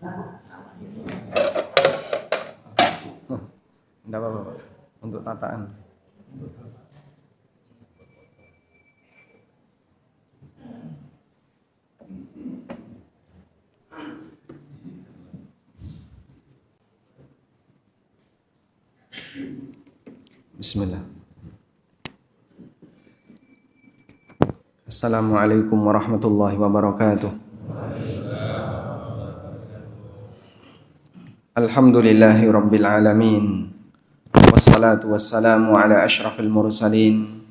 Tidak apa-apa, Pak. Untuk tataan. Bismillah. Assalamualaikum warahmatullahi wabarakatuh. Alhamdulillahi rabbil alamin. Wassalatu wassalamu ala ashrafil mursalin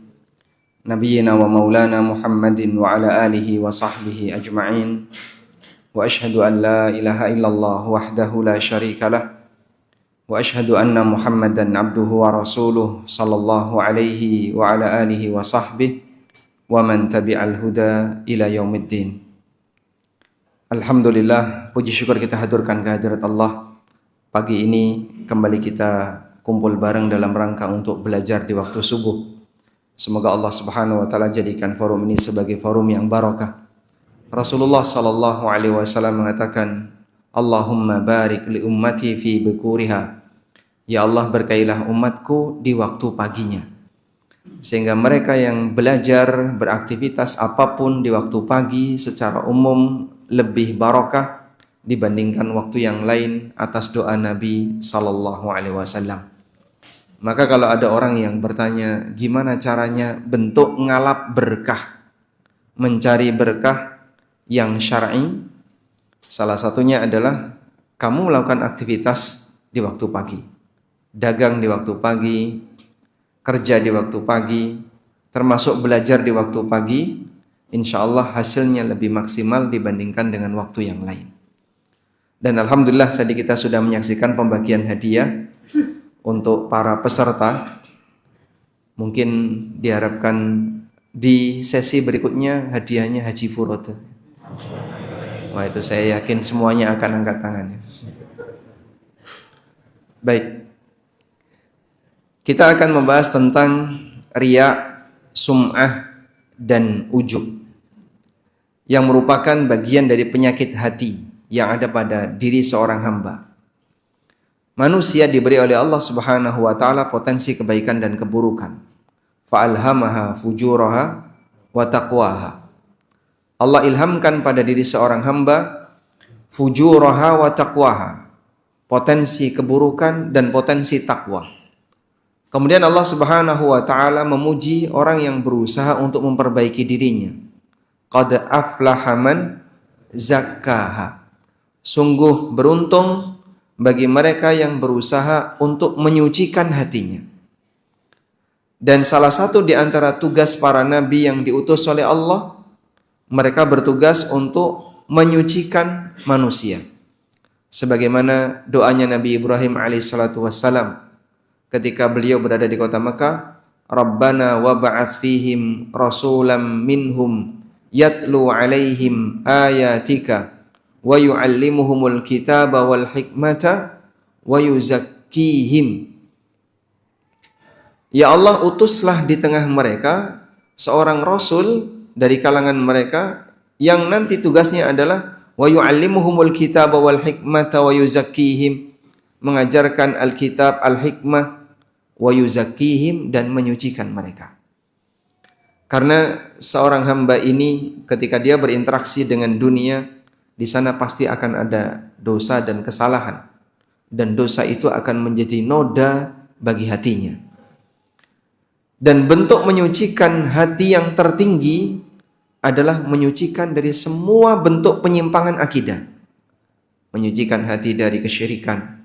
nabiyyina wa maulana Muhammadin wa ala alihi wa sahbihi ajma'in. Wa ashhadu an la ilaha illallah wahdahu la syarika lah. Wa ashhadu anna Muhammadan abduhu wa rasuluh sallallahu alaihi wa ala alihi wa sahbihi wa man tabi'al huda ila yaumiddin. Alhamdulillah, puji syukur kita haturkan kehadirat Allah. Pagi ini kembali kita kumpul bareng dalam rangka untuk belajar di waktu subuh. Semoga Allah Subhanahu wa taala jadikan forum ini sebagai forum yang barakah. Rasulullah sallallahu alaihi wasallam mengatakan, Allahumma barik li ummati fi bukuriha. Ya Allah, berkailah umatku di waktu paginya. Sehingga mereka yang belajar beraktivitas apapun di waktu pagi secara umum lebih barakah dibandingkan waktu yang lain atas doa Nabi sallallahu alaihi wasallam. Maka kalau ada orang yang bertanya, gimana caranya bentuk ngalap berkah, mencari berkah yang syar'i? Salah satunya adalah kamu melakukan aktivitas di waktu pagi. Dagang di waktu pagi, kerja di waktu pagi, termasuk belajar di waktu pagi, insya Allah hasilnya lebih maksimal dibandingkan dengan waktu yang lain. Dan alhamdulillah tadi kita sudah menyaksikan pembagian hadiah untuk para peserta. Mungkin diharapkan di sesi berikutnya hadiahnya Haji Furote. Wah, itu saya yakin semuanya akan angkat tangannya. Baik. Kita akan membahas tentang riya, sum'ah, dan ujub yang merupakan bagian dari penyakit hati yang ada pada diri seorang hamba. Manusia diberi oleh Allah Subhanahu wa taala potensi kebaikan dan keburukan. Fa'alhamaha fujuraha wa taqwaha. Allah ilhamkan pada diri seorang hamba fujuraha wa taqwaha, potensi keburukan dan potensi takwa. Kemudian Allah Subhanahu wa taala memuji orang yang berusaha untuk memperbaiki dirinya. Qad aflaha man zakkaha. Sungguh beruntung bagi mereka yang berusaha untuk menyucikan hatinya. Dan salah satu di antara tugas para nabi yang diutus oleh Allah, mereka bertugas untuk menyucikan manusia. Sebagaimana doanya Nabi Ibrahim alaihissalatu wassalam ketika beliau berada di kota Mekah, Rabbana wa ba'ats fihim rasulam minhum yatlu alaihim ayatika wa yu'allimuhumul kitaba wal hikmata wa yuzakkihim. Ya Allah, utuslah di tengah mereka seorang rasul dari kalangan mereka yang nanti tugasnya adalah wa yu'allimuhumul kitaba wal hikmata wa yuzakkihim, mengajarkan Alkitab, Al-Hikmah, wa yuzakkihim, dan menyucikan mereka. Karena seorang hamba ini ketika dia berinteraksi dengan dunia, di sana pasti akan ada dosa dan kesalahan. Dan dosa itu akan menjadi noda bagi hatinya. Dan bentuk menyucikan hati yang tertinggi adalah menyucikan dari semua bentuk penyimpangan akidah. Menyucikan hati dari kesyirikan.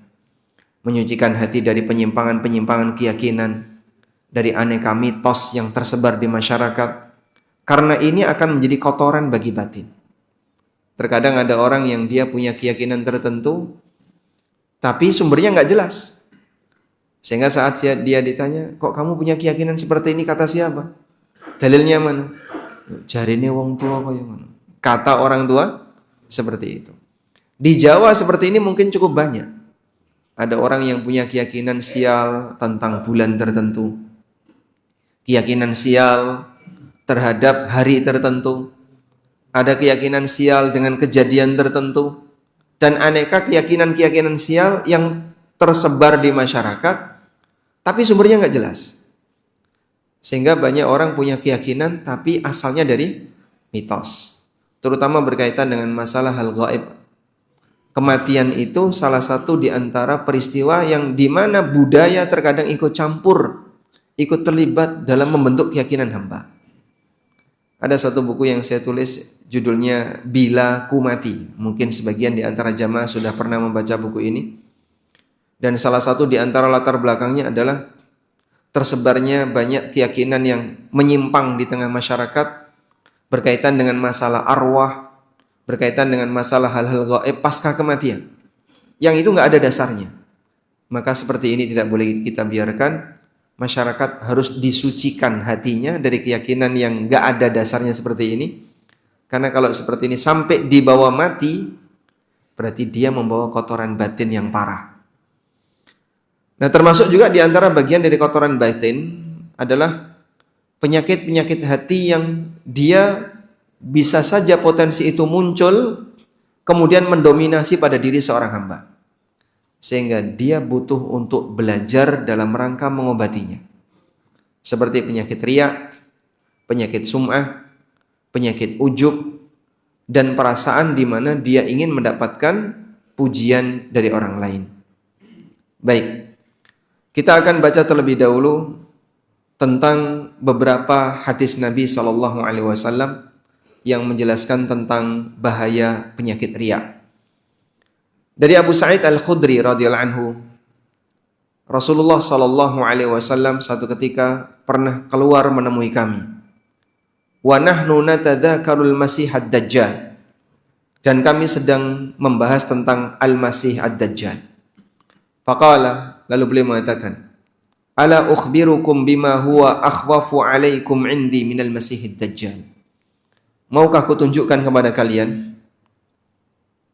Menyucikan hati dari penyimpangan-penyimpangan keyakinan. Dari aneka mitos yang tersebar di masyarakat. Karena ini akan menjadi kotoran bagi batin. Terkadang ada orang yang dia punya keyakinan tertentu, tapi sumbernya nggak jelas. Sehingga saat dia ditanya, kok kamu punya keyakinan seperti ini, kata siapa? Dalilnya mana? Jarine wong tua apa yang mana? Kata orang tua seperti itu. Di Jawa seperti ini mungkin cukup banyak. Ada orang yang punya keyakinan sial tentang bulan tertentu, keyakinan sial terhadap hari tertentu, ada keyakinan sial dengan kejadian tertentu, dan aneka keyakinan-keyakinan sial yang tersebar di masyarakat, tapi sumbernya nggak jelas. Sehingga banyak orang punya keyakinan tapi asalnya dari mitos. Terutama berkaitan dengan masalah hal gaib. Kematian itu salah satu di antara peristiwa yang dimana budaya terkadang ikut campur, ikut terlibat dalam membentuk keyakinan hamba. Ada satu buku yang saya tulis judulnya Bila Ku Mati. Mungkin sebagian di antara jamaah sudah pernah membaca buku ini. Dan salah satu di antara latar belakangnya adalah tersebarnya banyak keyakinan yang menyimpang di tengah masyarakat berkaitan dengan masalah arwah, berkaitan dengan masalah hal-hal gaib pasca kematian, yang itu nggak ada dasarnya. Maka seperti ini tidak boleh kita biarkan. Masyarakat harus disucikan hatinya dari keyakinan yang nggak ada dasarnya seperti ini. Karena kalau seperti ini sampai dibawa mati, berarti dia membawa kotoran batin yang parah. Nah, termasuk juga di antara bagian dari kotoran batin adalah penyakit-penyakit hati yang dia bisa saja potensi itu muncul kemudian mendominasi pada diri seorang hamba. Sehingga dia butuh untuk belajar dalam rangka mengobatinya. Seperti penyakit riya, penyakit sum'ah, penyakit ujub, dan perasaan di mana dia ingin mendapatkan pujian dari orang lain. Baik. Kita akan baca terlebih dahulu tentang beberapa hadis Nabi SAW yang menjelaskan tentang bahaya penyakit riya. Dari Abu Sa'id Al-Khudri radhiyallahu anhu, Rasulullah SAW satu ketika pernah keluar menemui kami. Wa nahnu natadzakarul Masih ad-Dajjal. Dan kami sedang membahas tentang Al-Masih ad-Dajjal. Faqala, lalu beliau mengatakan, ala ukhbirukum bima huwa akhwafu alaikum indi minal masihid dajjal. Maukah aku tunjukkan kepada kalian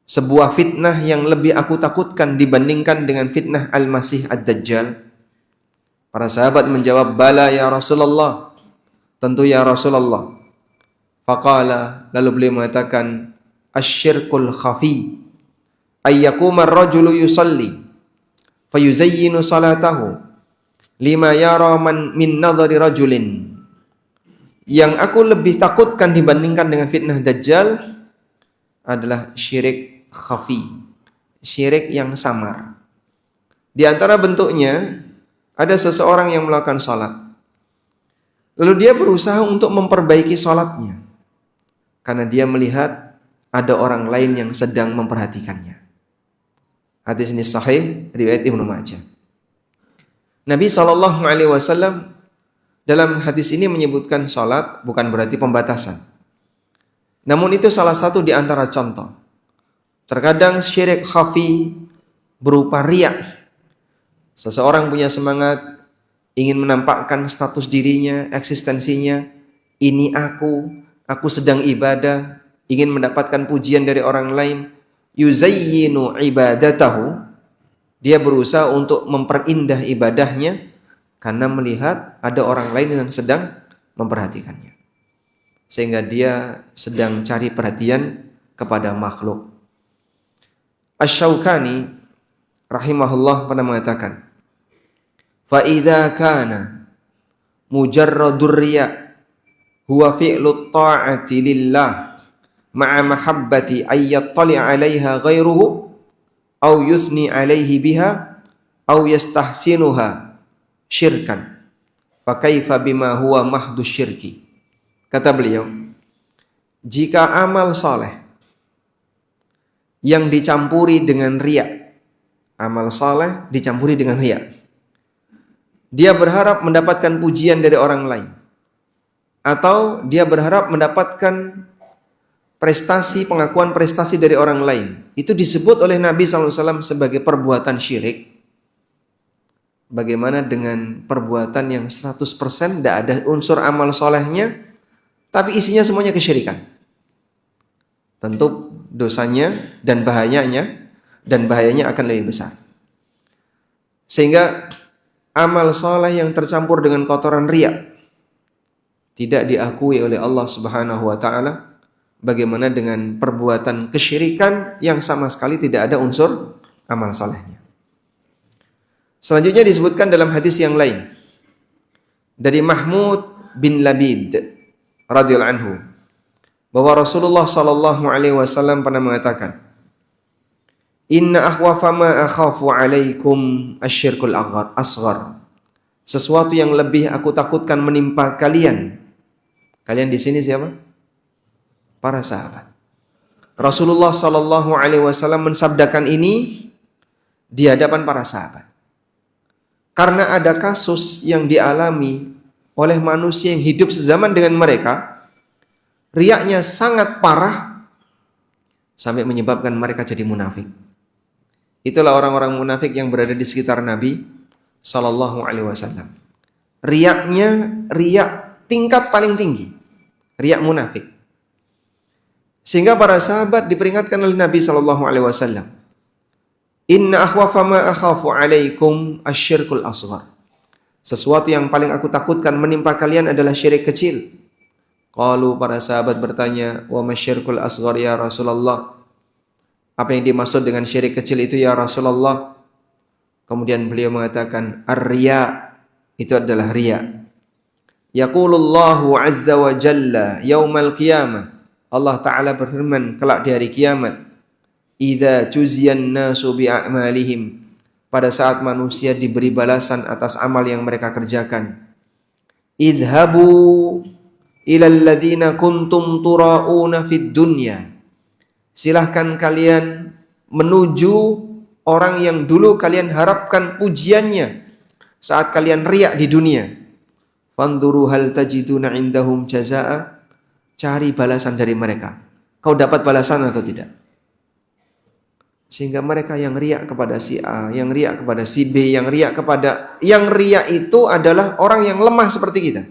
sebuah fitnah yang lebih aku takutkan dibandingkan dengan fitnah al-masih ad-dajjal? Para sahabat menjawab, bala ya Rasulullah, tentu ya Rasulullah. Faqala, lalu beliau mengatakan, asyirkul khafi ayyakuma ar-rajulu yusalli fayuzayyinu salatahu lima yara man min nadhari rajulin. Yang aku lebih takutkan dibandingkan dengan fitnah dajjal adalah syirik khafi, syirik yang samar. Di antara bentuknya ada seseorang yang melakukan salat, lalu dia berusaha untuk memperbaiki salatnya karena dia melihat ada orang lain yang sedang memperhatikannya. Hadis ini sahih riwayat Ibnu Majah. Nabi SAW dalam hadis ini menyebutkan salat bukan berarti pembatasan. Namun itu salah satu di antara contoh. Terkadang syirik khafi berupa riya. Seseorang punya semangat ingin menampakkan status dirinya, eksistensinya. Ini aku sedang ibadah, ingin mendapatkan pujian dari orang lain. Yuzayyinu ibadatahu, dia berusaha untuk memperindah ibadahnya karena melihat ada orang lain yang sedang memperhatikannya, sehingga dia sedang cari perhatian kepada makhluk. Asy-Syaukani rahimahullah pernah mengatakan, fa idza kana mujarradur riya huwa fi'lut ta'ati lillah ma'a mahabbati ayyattali 'alaiha ghairuhu aw yusni 'alaihi biha aw yastahsinuha syirkan fa kaifa bima huwa mahdu syirki. Kata beliau, jika amal saleh yang dicampuri dengan riya, amal saleh dicampuri dengan riya, dia berharap mendapatkan pujian dari orang lain, atau dia berharap mendapatkan prestasi, pengakuan prestasi dari orang lain, itu disebut oleh Nabi SAW sebagai perbuatan syirik. Bagaimana dengan perbuatan yang 100% tidak ada unsur amal solehnya, tapi isinya semuanya kesyirikan? Tentu dosanya dan bahayanya akan lebih besar. Sehingga amal soleh yang tercampur dengan kotoran riya tidak diakui oleh Allah Subhanahu wa ta'ala, Bagaimana dengan perbuatan kesyirikan yang sama sekali tidak ada unsur amal solehnya. Selanjutnya disebutkan dalam hadis yang lain dari Mahmud bin Labid radhiyallahu anhu bahwa Rasulullah sallallahu alaihi wasallam pernah mengatakan, "Inna akhwafa ma akhafu alaikum asyirkul asghar." Sesuatu yang lebih aku takutkan menimpa kalian. Kalian di sini siapa? Para sahabat. Rasulullah sallallahu alaihi wasallam mensabdakan ini di hadapan para sahabat. Karena ada kasus yang dialami oleh manusia yang hidup sezaman dengan mereka, riyaknya sangat parah sampai menyebabkan mereka jadi munafik. Itulah orang-orang munafik yang berada di sekitar Nabi sallallahu alaihi wasallam. Riyaknya riyak tingkat paling tinggi. Riyak munafik. Sehingga para sahabat diperingatkan oleh Nabi sallallahu alaihi wasallam, "Inna akhwafa ma akhafu alaikum asyirkul asghar." Sesuatu yang paling aku takutkan menimpa kalian adalah syirik kecil. Qalu, para sahabat bertanya, "Wa masyirkul asghar ya Rasulullah?" Apa yang dimaksud dengan syirik kecil itu ya Rasulullah? Kemudian beliau mengatakan, "Ar-riya." Itu adalah riya. Yaqulullahu azza wa jalla yaumal qiyamah. Allah Ta'ala berfirman kelak di hari kiamat, "Idza tuziyan nasu bi'amalihim." Pada saat manusia diberi balasan atas amal yang mereka kerjakan. "Idhabu ilal ladzina kuntum tura'una fid dunya." Silahkan kalian menuju orang yang dulu kalian harapkan pujiannya saat kalian riak di dunia. "Fanduru hal tajiduna indahum jazaa'a." Cari balasan dari mereka. Kau dapat balasan atau tidak? Sehingga mereka yang riak kepada si A, yang riak kepada si B, yang riak itu adalah orang yang lemah seperti kita.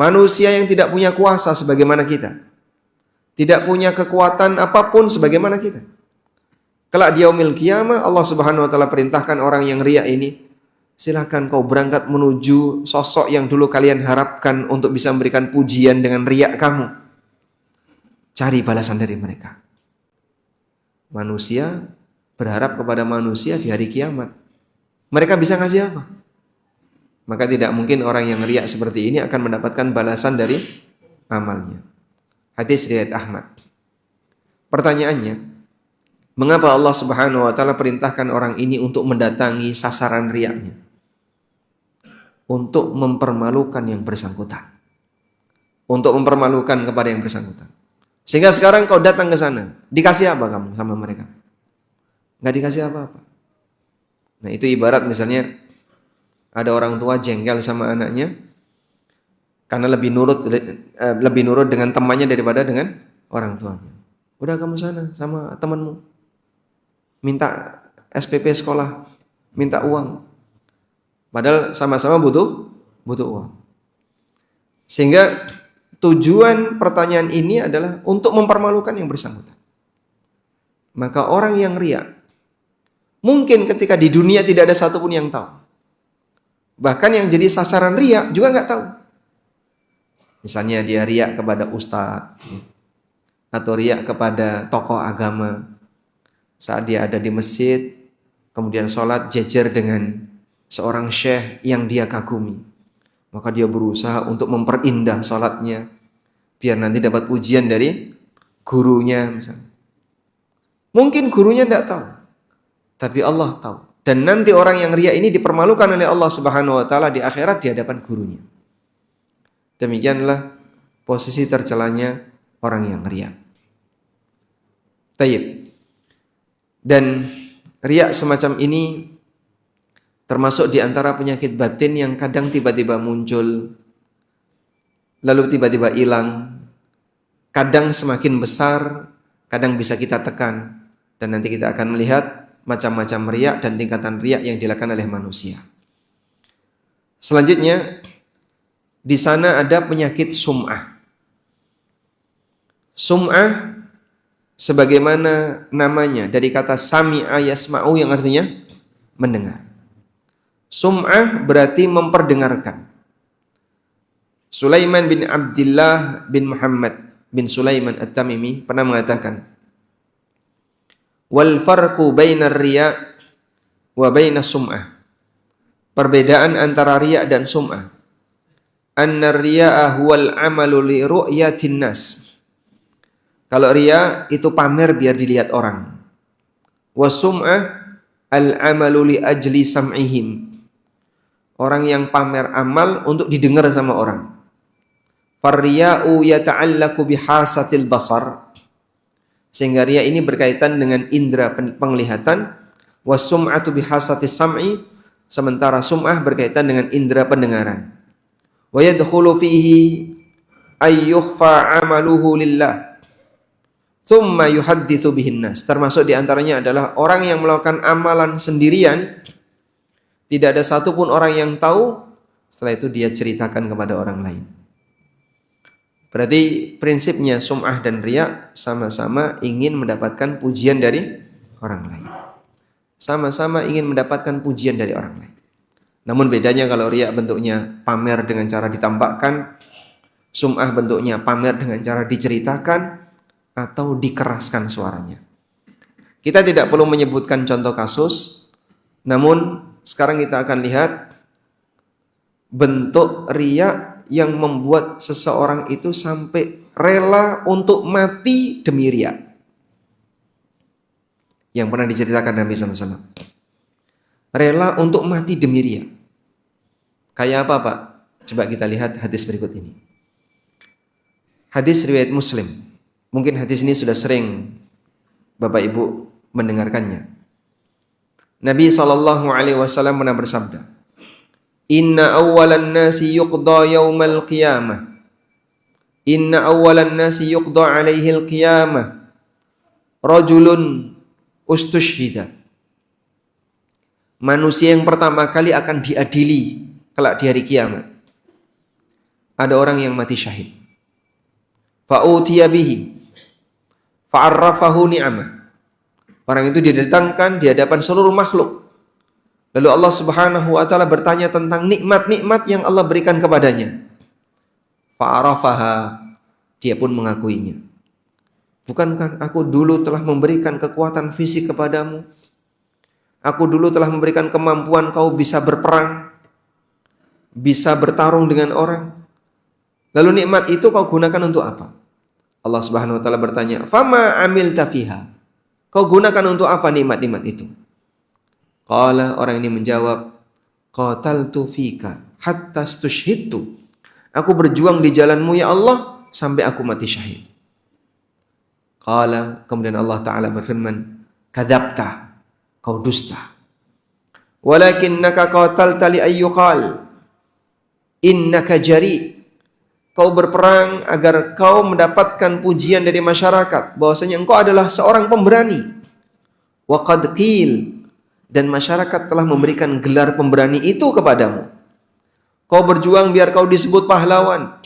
Manusia yang tidak punya kuasa sebagaimana kita. Tidak punya kekuatan apapun sebagaimana kita. Kelak di yaumil qiyamah Allah Subhanahu wa taala perintahkan orang yang riak ini, silahkan kau berangkat menuju sosok yang dulu kalian harapkan untuk bisa memberikan pujian dengan riak kamu. Cari balasan dari mereka. Manusia berharap kepada manusia di hari kiamat. Mereka bisa ngasih apa? Maka tidak mungkin orang yang riak seperti ini akan mendapatkan balasan dari amalnya. Hadis riwayat Ahmad. Pertanyaannya, mengapa Allah Subhanahu wa taala perintahkan orang ini untuk mendatangi sasaran riaknya? Untuk mempermalukan yang bersangkutan. Untuk mempermalukan kepada yang bersangkutan. Sehingga sekarang kau datang ke sana, dikasih apa kamu sama mereka? Enggak dikasih apa-apa. Nah, itu ibarat misalnya ada orang tua jengkel sama anaknya karena lebih nurut dengan temannya daripada dengan orang tuanya. Udah kamu sana sama temanmu. Minta SPP sekolah, minta uang. Padahal sama-sama butuh uang. Sehingga tujuan pertanyaan ini adalah untuk mempermalukan yang bersangkutan. Maka orang yang riak, mungkin ketika di dunia tidak ada satupun yang tahu. Bahkan yang jadi sasaran riak juga nggak tahu. Misalnya dia riak kepada ustadz, atau riak kepada tokoh agama. Saat dia ada di masjid, kemudian sholat jejer dengan seorang syekh yang dia kagumi. Maka dia berusaha untuk memperindah sholatnya, biar nanti dapat pujian dari gurunya misalnya. Mungkin gurunya tidak tahu, tapi Allah tahu. Dan nanti orang yang riya ini dipermalukan oleh Allah Subhanahu wa taala di akhirat di hadapan gurunya. Demikianlah posisi tercelanya orang yang riya. Tayyib. Dan riya semacam ini termasuk di antara penyakit batin yang kadang tiba-tiba muncul, lalu tiba-tiba hilang, kadang semakin besar, kadang bisa kita tekan, dan nanti kita akan melihat macam-macam riya dan tingkatan riya yang dilakukan oleh manusia. Selanjutnya, di sana ada penyakit sum'ah. Sum'ah sebagaimana namanya dari kata sami'a yasma'u yang artinya mendengar. Sum'ah berarti memperdengarkan. Sulaiman bin Abdullah bin Muhammad bin Sulaiman At-Tamimi pernah mengatakan, wal farqu bainar riya wa bainas sum'ah. Perbedaan antara riya dan sum'ah. Anna riya'a huwal amalu li ru'yatin nas. Kalau riya itu pamer biar dilihat orang. Wa sum'ah al-amalu li ajli sam'ihim. Orang yang pamer amal untuk didengar sama orang. Farriya'u yata'allaku bihasatil basar. Sehingga riya ini berkaitan dengan indera penglihatan. Wa sum'atu bihasatis sam'i. Sementara sum'ah berkaitan dengan indera pendengaran. Wa yadkhulu fihi ayyukhfa amaluhu lillah thumma yuhadditsu bihin nas. Termasuk diantaranya adalah orang yang melakukan amalan sendirian, tidak ada satupun orang yang tahu, setelah itu dia ceritakan kepada orang lain. Berarti prinsipnya sum'ah dan riya sama-sama ingin mendapatkan pujian dari orang lain. Sama-sama ingin mendapatkan pujian dari orang lain. Namun bedanya kalau riya bentuknya pamer dengan cara ditampakkan, sum'ah bentuknya pamer dengan cara diceritakan atau dikeraskan suaranya. Kita tidak perlu menyebutkan contoh kasus, namun sekarang kita akan lihat bentuk riya yang membuat seseorang itu sampai rela untuk mati demi riya. Yang pernah diceritakan Nabi SAW. Rela untuk mati demi riya. Kayak apa Pak? Coba kita lihat hadis berikut ini. Hadis riwayat Muslim. Mungkin hadis ini sudah sering Bapak Ibu mendengarkannya. Nabi SAW pernah bersabda, Inna awwalan nasi yuqda yawmal qiyamah. Inna awwalan nasi yuqda alaihil qiyamah. Rajulun ustushhida. Manusia yang pertama kali akan diadili kelak di hari kiamat. Ada orang yang mati syahid. Fa'utiya bihi. Fa'arrafahu ni'amah. Orang itu didatangkan di hadapan seluruh makhluk. Lalu Allah Subhanahu wa taala bertanya tentang nikmat-nikmat yang Allah berikan kepadanya. Fa'arafaha. Dia pun mengakuinya. Bukankah aku dulu telah memberikan kekuatan fisik kepadamu? Aku dulu telah memberikan kemampuan kau bisa berperang, bisa bertarung dengan orang. Lalu nikmat itu kau gunakan untuk apa? Allah Subhanahu wa taala bertanya, "Fama amilta fiha?" Kau gunakan untuk apa nikmat-nikmat itu? Qala, orang ini menjawab, "Qataltu fika hatta stushhidtu." Aku berjuang di jalanmu ya Allah sampai aku mati syahid. Qala, kemudian Allah taala berfirman, "Kadzabta." Kau dusta. Walakinnaka qatalta li ayyuqal innaka jari. Kau berperang agar kau mendapatkan pujian dari masyarakat bahwasanya engkau adalah seorang pemberani. Wa qad qil, dan masyarakat telah memberikan gelar pemberani itu kepadamu. Kau berjuang biar kau disebut pahlawan.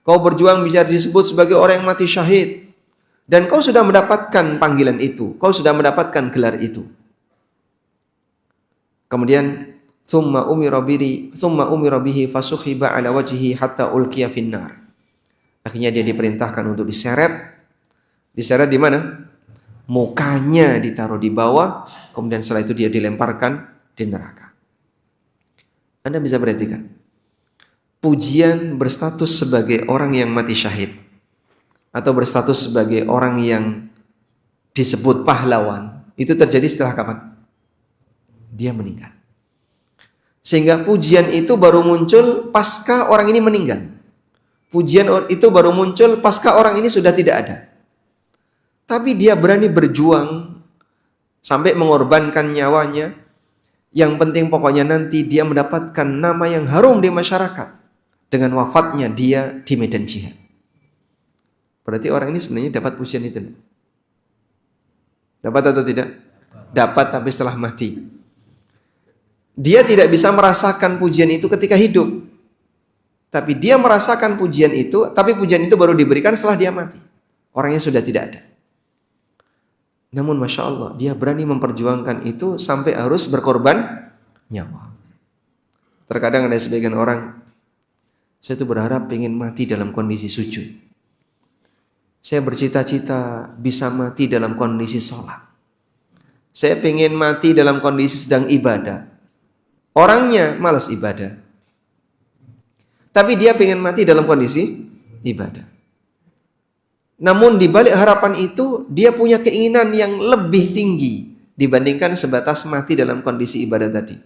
Kau berjuang biar disebut sebagai orang yang mati syahid. Dan kau sudah mendapatkan panggilan itu. Kau sudah mendapatkan gelar itu. Kemudian summa umira bihi fasukhiba ala wajhihi hatta ulqiya finnar. Akhirnya dia diperintahkan untuk diseret. Diseret di mana? Mukanya ditaruh di bawah, kemudian setelah itu dia dilemparkan di neraka. Anda bisa perhatikan. Pujian berstatus sebagai orang yang mati syahid atau berstatus sebagai orang yang disebut pahlawan itu terjadi setelah kapan? Dia meninggal. Sehingga pujian itu baru muncul pasca orang ini meninggal. Pujian itu baru muncul pasca orang ini sudah tidak ada. Tapi dia berani berjuang sampai mengorbankan nyawanya. Yang penting pokoknya nanti dia mendapatkan nama yang harum di masyarakat dengan wafatnya dia di medan jihad. Berarti orang ini sebenarnya dapat pujian itu. Dapat atau tidak? Dapat, tapi setelah mati. Dia tidak bisa merasakan pujian itu ketika hidup. Tapi dia merasakan pujian itu, tapi pujian itu baru diberikan setelah dia mati. Orangnya sudah tidak ada. Namun Masya Allah, dia berani memperjuangkan itu sampai harus berkorban nyawa. Terkadang ada sebagian orang, saya itu berharap ingin mati dalam kondisi sujud. Saya bercita-cita bisa mati dalam kondisi sholat. Saya pengen mati dalam kondisi sedang ibadah. Orangnya malas ibadah. Tapi dia pengen mati dalam kondisi ibadah. Namun di balik harapan itu, dia punya keinginan yang lebih tinggi dibandingkan sebatas mati dalam kondisi ibadah tadi.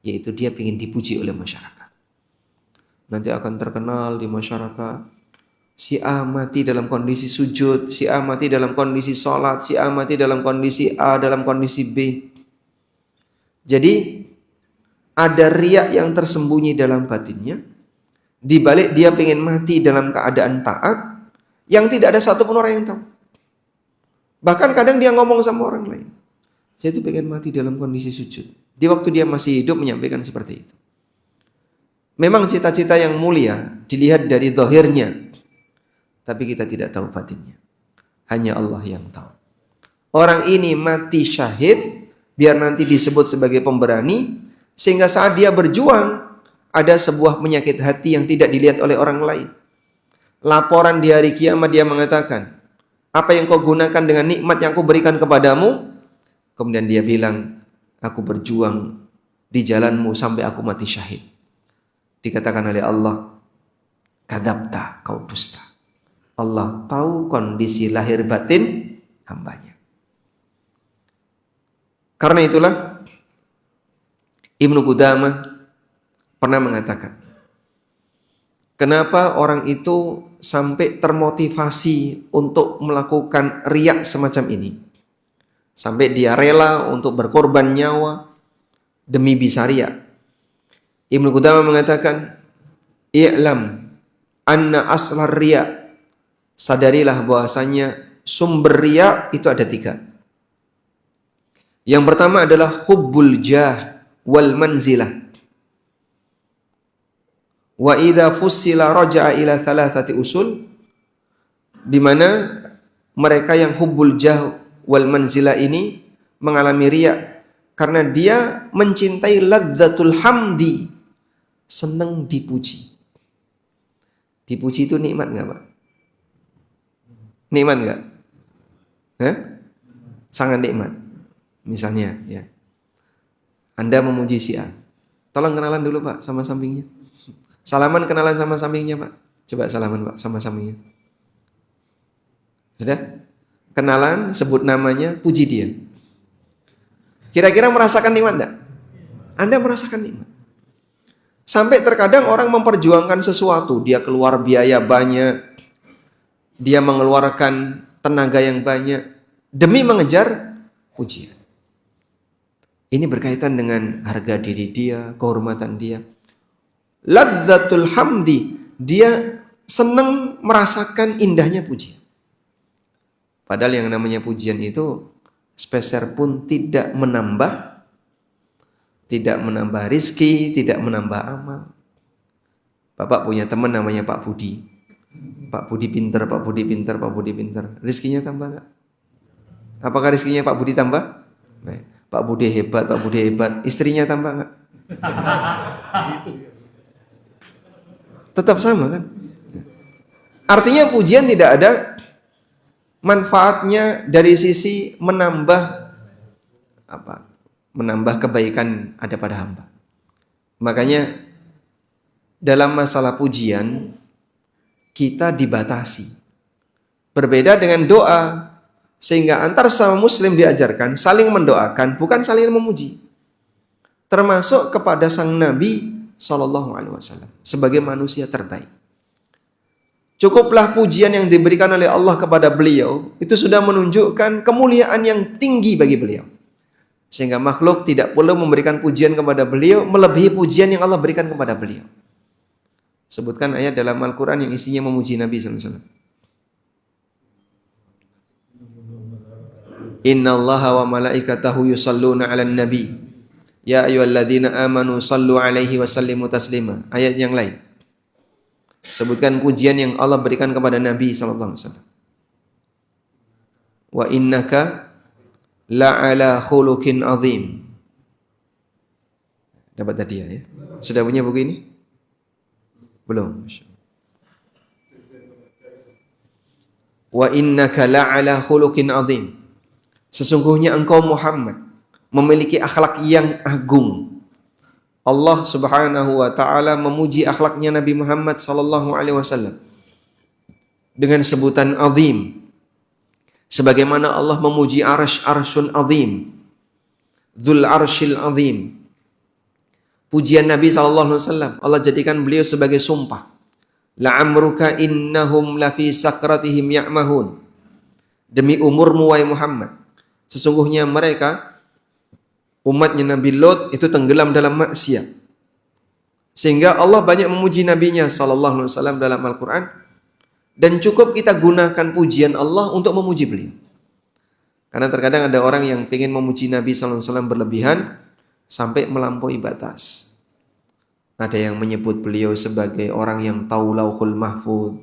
Yaitu dia pengen dipuji oleh masyarakat. Nanti akan terkenal di masyarakat. Si A mati dalam kondisi sujud, si A mati dalam kondisi sholat, si A mati dalam kondisi A, dalam kondisi B. Jadi ada riak yang tersembunyi dalam batinnya. Di balik dia pengen mati dalam keadaan taat, yang tidak ada satupun orang yang tahu. Bahkan kadang dia ngomong sama orang lain. Saya itu pengen mati dalam kondisi sujud. Di waktu dia masih hidup menyampaikan seperti itu. Memang cita-cita yang mulia dilihat dari zahirnya. Tapi kita tidak tahu batinnya. Hanya Allah yang tahu. Orang ini mati syahid, biar nanti disebut sebagai pemberani, sehingga saat dia berjuang, ada sebuah penyakit hati yang tidak dilihat oleh orang lain. Laporan di hari kiamat dia mengatakan, apa yang kau gunakan dengan nikmat yang aku berikan kepadamu? Kemudian dia bilang, aku berjuang di jalanmu sampai aku mati syahid. Dikatakan oleh Allah, kadzabta, kau dusta. Allah tahu kondisi lahir batin hambanya. Karena itulah Ibnu Qudamah pernah mengatakan, kenapa orang itu sampai termotivasi untuk melakukan riak semacam ini? Sampai dia rela untuk berkorban nyawa demi bisa riak. Ibnu Qudamah mengatakan, i'lam anna aslar riak. Sadarilah bahwasanya sumber riya itu ada 3. Yang pertama adalah hubbul jah wal manzilah. Wa idza fussila raja'a ila 3 usul, di mana mereka yang hubbul jah wal manzilah ini mengalami riya karena dia mencintai ladzatul hamdi, senang dipuji. Dipuji itu nikmat enggak, Pak? Nikmat enggak? Sangat nikmat. Misalnya, ya. Anda memuji si A. Tolong kenalan dulu, Pak, sama sampingnya. Salaman kenalan sama sampingnya, Pak. Coba salaman, Pak, sama sampingnya. Sudah? Kenalan, sebut namanya, puji dia. Kira-kira merasakan nikmat enggak? Anda merasakan nikmat. Sampai terkadang orang memperjuangkan sesuatu, dia keluar biaya banyak, dia mengeluarkan tenaga yang banyak demi mengejar pujian. Ini berkaitan dengan harga diri dia, kehormatan dia. Ladzatul hamdi, dia senang merasakan indahnya pujian. Padahal yang namanya pujian itu sepeser pun tidak menambah rizki, tidak menambah amal. Bapak punya teman namanya Pak Budi. Pak Budi pinter. Rizkinya tambah enggak? Apakah rizkinya Pak Budi tambah? Nah, Pak Budi hebat. Istrinya tambah enggak? Tetap sama kan? Artinya pujian tidak ada manfaatnya dari sisi menambah kebaikan ada pada hamba. Makanya dalam masalah pujian kita dibatasi. Berbeda dengan doa, sehingga antar sama muslim diajarkan saling mendoakan, bukan saling memuji. Termasuk kepada sang Nabi SAW sebagai manusia terbaik. Cukuplah pujian yang diberikan oleh Allah kepada beliau, itu sudah menunjukkan kemuliaan yang tinggi bagi beliau. Sehingga makhluk tidak perlu memberikan pujian kepada beliau melebihi pujian yang Allah berikan kepada beliau. Sebutkan ayat dalam Al-Quran yang isinya memuji Nabi SAW. Inna allaha wa malaikatahu yusalluna ala nabi. Ya ayyuhalladzina amanu sallu alaihi wa sallimu taslima. Ayat yang lain. Sebutkan pujian yang Allah berikan kepada Nabi SAW. Wa innaka la'ala khuluqin azim. Dapat hadiah ya. Sudah punya buku ini? Belum. wa innaka la'ala khuluqin azim. Sesungguhnya engkau Muhammad memiliki akhlak yang agung. Allah Subhanahu wa taala memuji akhlaknya Nabi Muhammad sallallahu alaihi wasallam dengan sebutan azim. Sebagaimana Allah memuji arsyun azim, dzul arsyil azim. Pujian Nabi sallallahu alaihi wasallam Allah jadikan beliau sebagai sumpah. La'amruka innahum lafi sakratihim ya'mahun. Demi umurmu wahai Muhammad, sesungguhnya mereka umatnya Nabi Lot itu tenggelam dalam maksiat. Sehingga Allah banyak memuji nabinya sallallahu alaihi wasallam dalam Al-Qur'an, dan cukup kita gunakan pujian Allah untuk memuji beliau. Karena terkadang ada orang yang ingin memuji Nabi sallallahu alaihi wasallam berlebihan sampai melampaui batas. Ada yang menyebut beliau sebagai orang yang tahu Lauhul Mahfuz.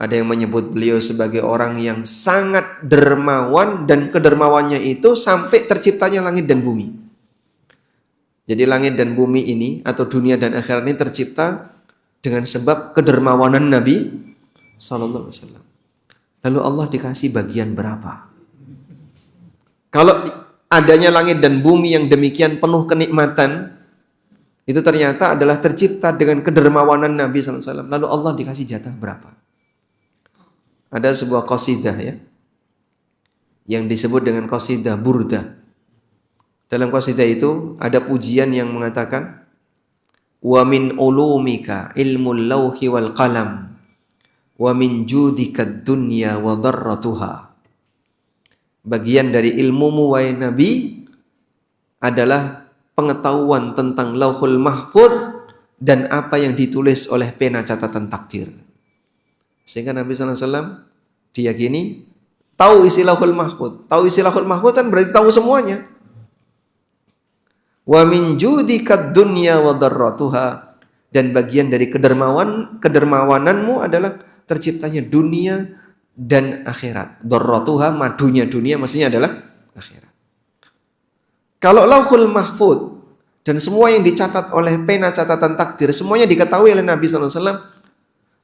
Ada yang menyebut beliau sebagai orang yang sangat dermawan, dan kedermawannya itu sampai terciptanya langit dan bumi. Jadi langit dan bumi ini atau dunia dan akhirat ini tercipta dengan sebab kedermawanan Nabi sallallahu alaihi wasallam. Lalu Allah dikasih bagian berapa? Kalau adanya langit dan bumi yang demikian penuh kenikmatan, itu ternyata adalah tercipta dengan kedermawanan Nabi sallallahu alaihi wasallam. Lalu Allah dikasih jatah berapa? Ada sebuah qasidah ya, yang disebut dengan qasidah Burdah. Dalam qasidah itu ada pujian yang mengatakan, wa min ulumika ilmul lauhi wal qalam, wa min judika dunya wa darratuha. Bagian dari ilmumu wahai Nabi adalah pengetahuan tentang Lauhul Mahfuz dan apa yang ditulis oleh pena catatan takdir. Sehingga Nabi sallallahu alaihi wasallam diyakini tahu isi Lauhul Mahfuz. Tahu isi Lauhul Mahfuz kan berarti tahu semuanya. Wa min judika dunya wa darratuha, dan bagian dari kedermawananmu adalah terciptanya dunia dan akhirat. Darratuha, madunya dunia maksudnya adalah akhirat. Kalau Lauhul Mahfuz dan semua yang dicatat oleh pena catatan takdir semuanya diketahui oleh Nabi sallallahu alaihi wasallam,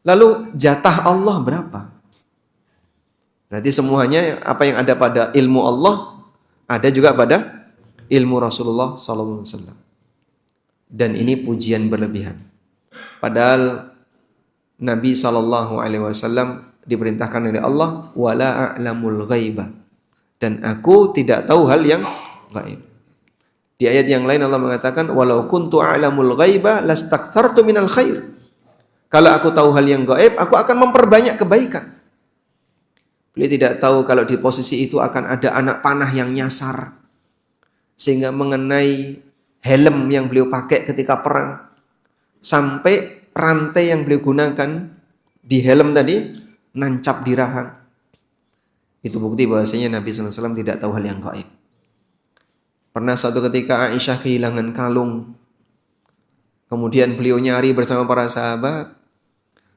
lalu jatah Allah berapa? Berarti semuanya apa yang ada pada ilmu Allah ada juga pada ilmu Rasulullah sallallahu alaihi wasallam. Dan ini pujian berlebihan. Padahal Nabi sallallahu alaihi wasallam diperintahkan oleh Allah, wala a'lamul ghaiba, dan aku tidak tahu hal yang gaib. Di ayat yang lain Allah mengatakan, walau kuntu a'lamul ghaiba lastakthartu minal khair. Kalau aku tahu hal yang gaib, aku akan memperbanyak kebaikan. Beliau tidak tahu kalau di posisi itu akan ada anak panah yang nyasar, sehingga mengenai helm yang beliau pakai ketika perang, sampai rantai yang beliau gunakan di helm tadi nancap di rahang. Itu bukti bahwasanya Nabi sallallahu alaihi wasallam tidak tahu hal yang gaib. Pernah suatu ketika Aisyah kehilangan kalung. Kemudian beliau nyari bersama para sahabat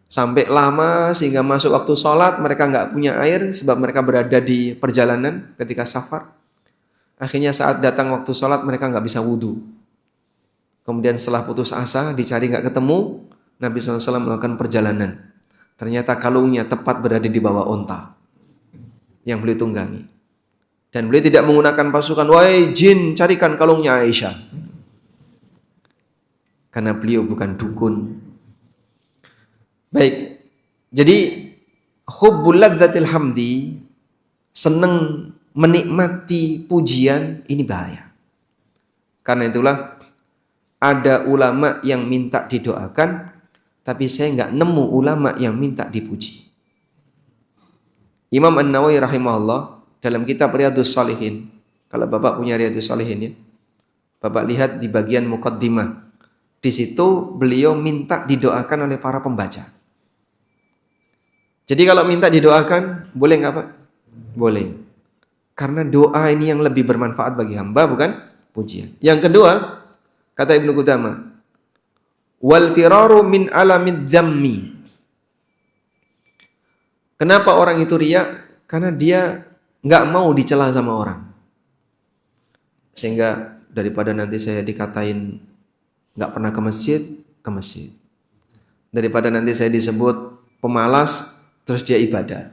sampai lama sehingga masuk waktu sholat mereka nggak punya air sebab mereka berada di perjalanan ketika safar. Akhirnya saat datang waktu sholat mereka nggak bisa wudhu. Kemudian setelah putus asa dicari nggak ketemu, Nabi SAW melakukan perjalanan. Ternyata kalungnya tepat berada di bawah onta yang beliau tunggangi. Dan beliau tidak menggunakan pasukan, wahai jin carikan kalungnya Aisyah. Karena beliau bukan dukun. Baik, jadi hubbul ladzatil hamdi, senang menikmati pujian, ini bahaya. Karena itulah ada ulama yang minta didoakan, tapi saya nggak nemu ulama yang minta dipuji. Imam An-Nawawi rahimahullah dalam kitab Riyadhus Shalihin, kalau Bapak punya Riyadhus Shalihin ya, Bapak lihat di bagian muqaddimah. Di situ beliau minta didoakan oleh para pembaca. Jadi kalau minta didoakan, boleh nggak Pak? Boleh. Karena doa ini yang lebih bermanfaat bagi hamba, bukan pujian. Yang kedua, kata Ibnu Qudamah, wal firaru min alamid zammi. Kenapa orang itu riya? Karena dia nggak mau dicela sama orang. Sehingga daripada nanti saya dikatain nggak pernah ke masjid, ke masjid. Daripada nanti saya disebut pemalas, terus dia ibadah.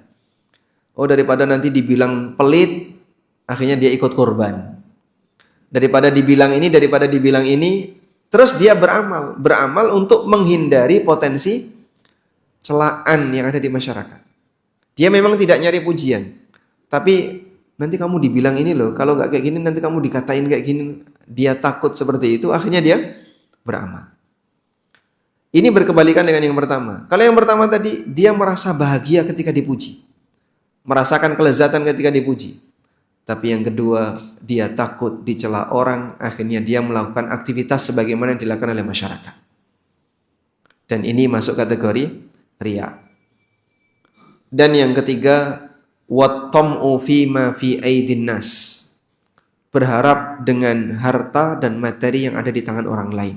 Oh, daripada nanti dibilang pelit, akhirnya dia ikut korban. Daripada dibilang ini, terus dia beramal untuk menghindari potensi celaan yang ada di masyarakat. Dia memang tidak nyari pujian, tapi nanti kamu dibilang ini loh, kalau nggak kayak gini nanti kamu dikatain kayak gini. Dia takut seperti itu, akhirnya dia beramal. Ini berkebalikan dengan yang pertama. Kalau yang pertama tadi, dia merasa bahagia ketika dipuji, merasakan kelezatan ketika dipuji. Tapi yang kedua, dia takut dicela orang, akhirnya dia melakukan aktivitas sebagaimana yang dilakukan oleh masyarakat. Dan ini masuk kategori riya. Dan yang ketiga, wattam'u fima fi aidin nas. Berharap dengan harta dan materi yang ada di tangan orang lain.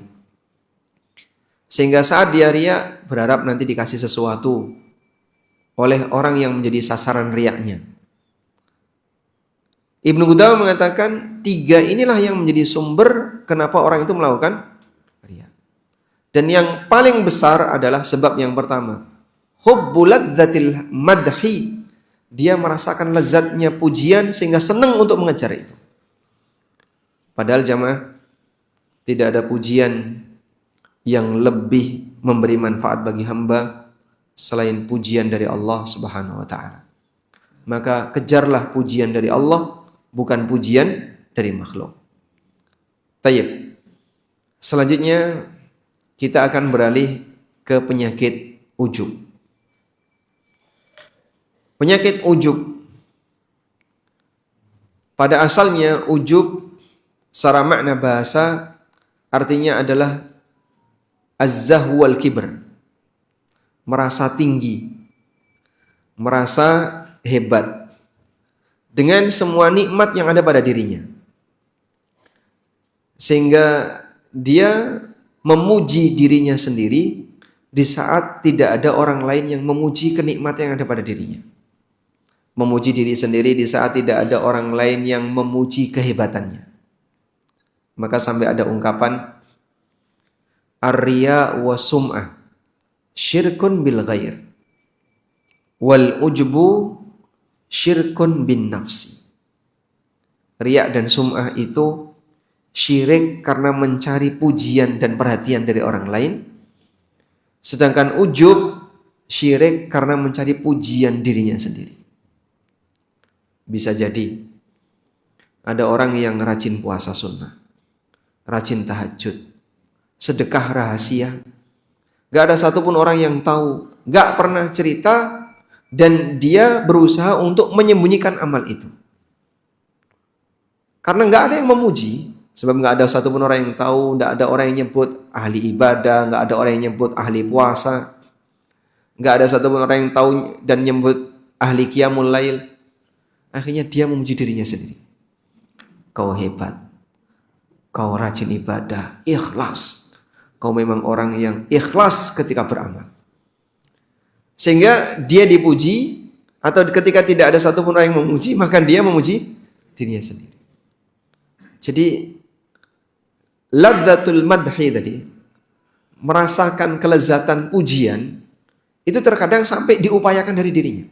Sehingga saat dia riya, berharap nanti dikasih sesuatu oleh orang yang menjadi sasaran riyanya. Ibnu Qudamah mengatakan 3 inilah yang menjadi sumber kenapa orang itu melakukan riya. Dan yang paling besar adalah sebab yang pertama, hubbu ladzatil madhi. Dia merasakan lezatnya pujian sehingga senang untuk mengejar itu. Padahal jamaah, tidak ada pujian yang lebih memberi manfaat bagi hamba selain pujian dari Allah Subhanahu wa taala. Maka kejarlah pujian dari Allah, bukan pujian dari makhluk. Tayyib. Selanjutnya kita akan beralih ke penyakit ujub. Penyakit ujub, pada asalnya ujub secara makna bahasa artinya adalah az-zahwu wal kibr. Merasa tinggi, merasa hebat dengan semua nikmat yang ada pada dirinya. Sehingga dia memuji dirinya sendiri di saat tidak ada orang lain yang memuji kenikmatan yang ada pada dirinya. Memuji diri sendiri di saat tidak ada orang lain yang memuji kehebatannya. Maka sampai ada ungkapan ar-riya wa sum'ah syirkun bil ghair wal ujbu syirkun bin nafsi. Riya dan sum'ah itu syirik karena mencari pujian dan perhatian dari orang lain. Sedangkan ujub syirik karena mencari pujian dirinya sendiri. Bisa jadi ada orang yang rajin puasa sunnah, rajin tahajud, sedekah rahasia. Gak ada satupun orang yang tahu, gak pernah cerita. Dan dia berusaha untuk menyembunyikan amal itu. Karena nggak ada yang memuji. Sebab nggak ada satupun orang yang tahu. Nggak ada orang yang nyebut ahli ibadah. Nggak ada orang yang nyebut ahli puasa. Nggak ada satupun orang yang tahu dan nyebut ahli qiyamul lail. Akhirnya dia memuji dirinya sendiri. Kau hebat. Kau rajin ibadah. Ikhlas. Kau memang orang yang ikhlas ketika beramal. Sehingga dia dipuji, atau ketika tidak ada satupun orang yang memuji, maka dia memuji dirinya sendiri. Jadi ladzatul madhi tadi, merasakan kelezatan pujian, itu terkadang sampai diupayakan dari dirinya.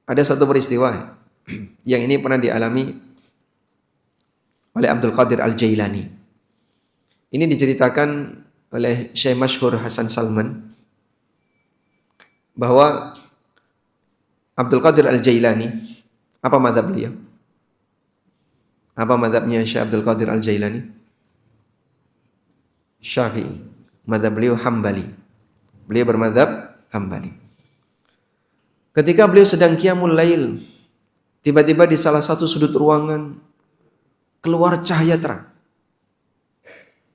Ada satu peristiwa yang ini pernah dialami oleh Abdul Qadir Al-Jailani. Ini diceritakan oleh Syekh Masyhur Hasan Salman, bahwa Abdul Qadir Al-Jailani, apa mazhab beliau? Apa mazhabnya Syekh Abdul Qadir Al-Jailani? Syafi'i. Mazhab beliau Hambali. Beliau bermazhab Hambali. Ketika beliau sedang qiyamul lail, tiba-tiba di salah satu sudut ruangan keluar cahaya terang.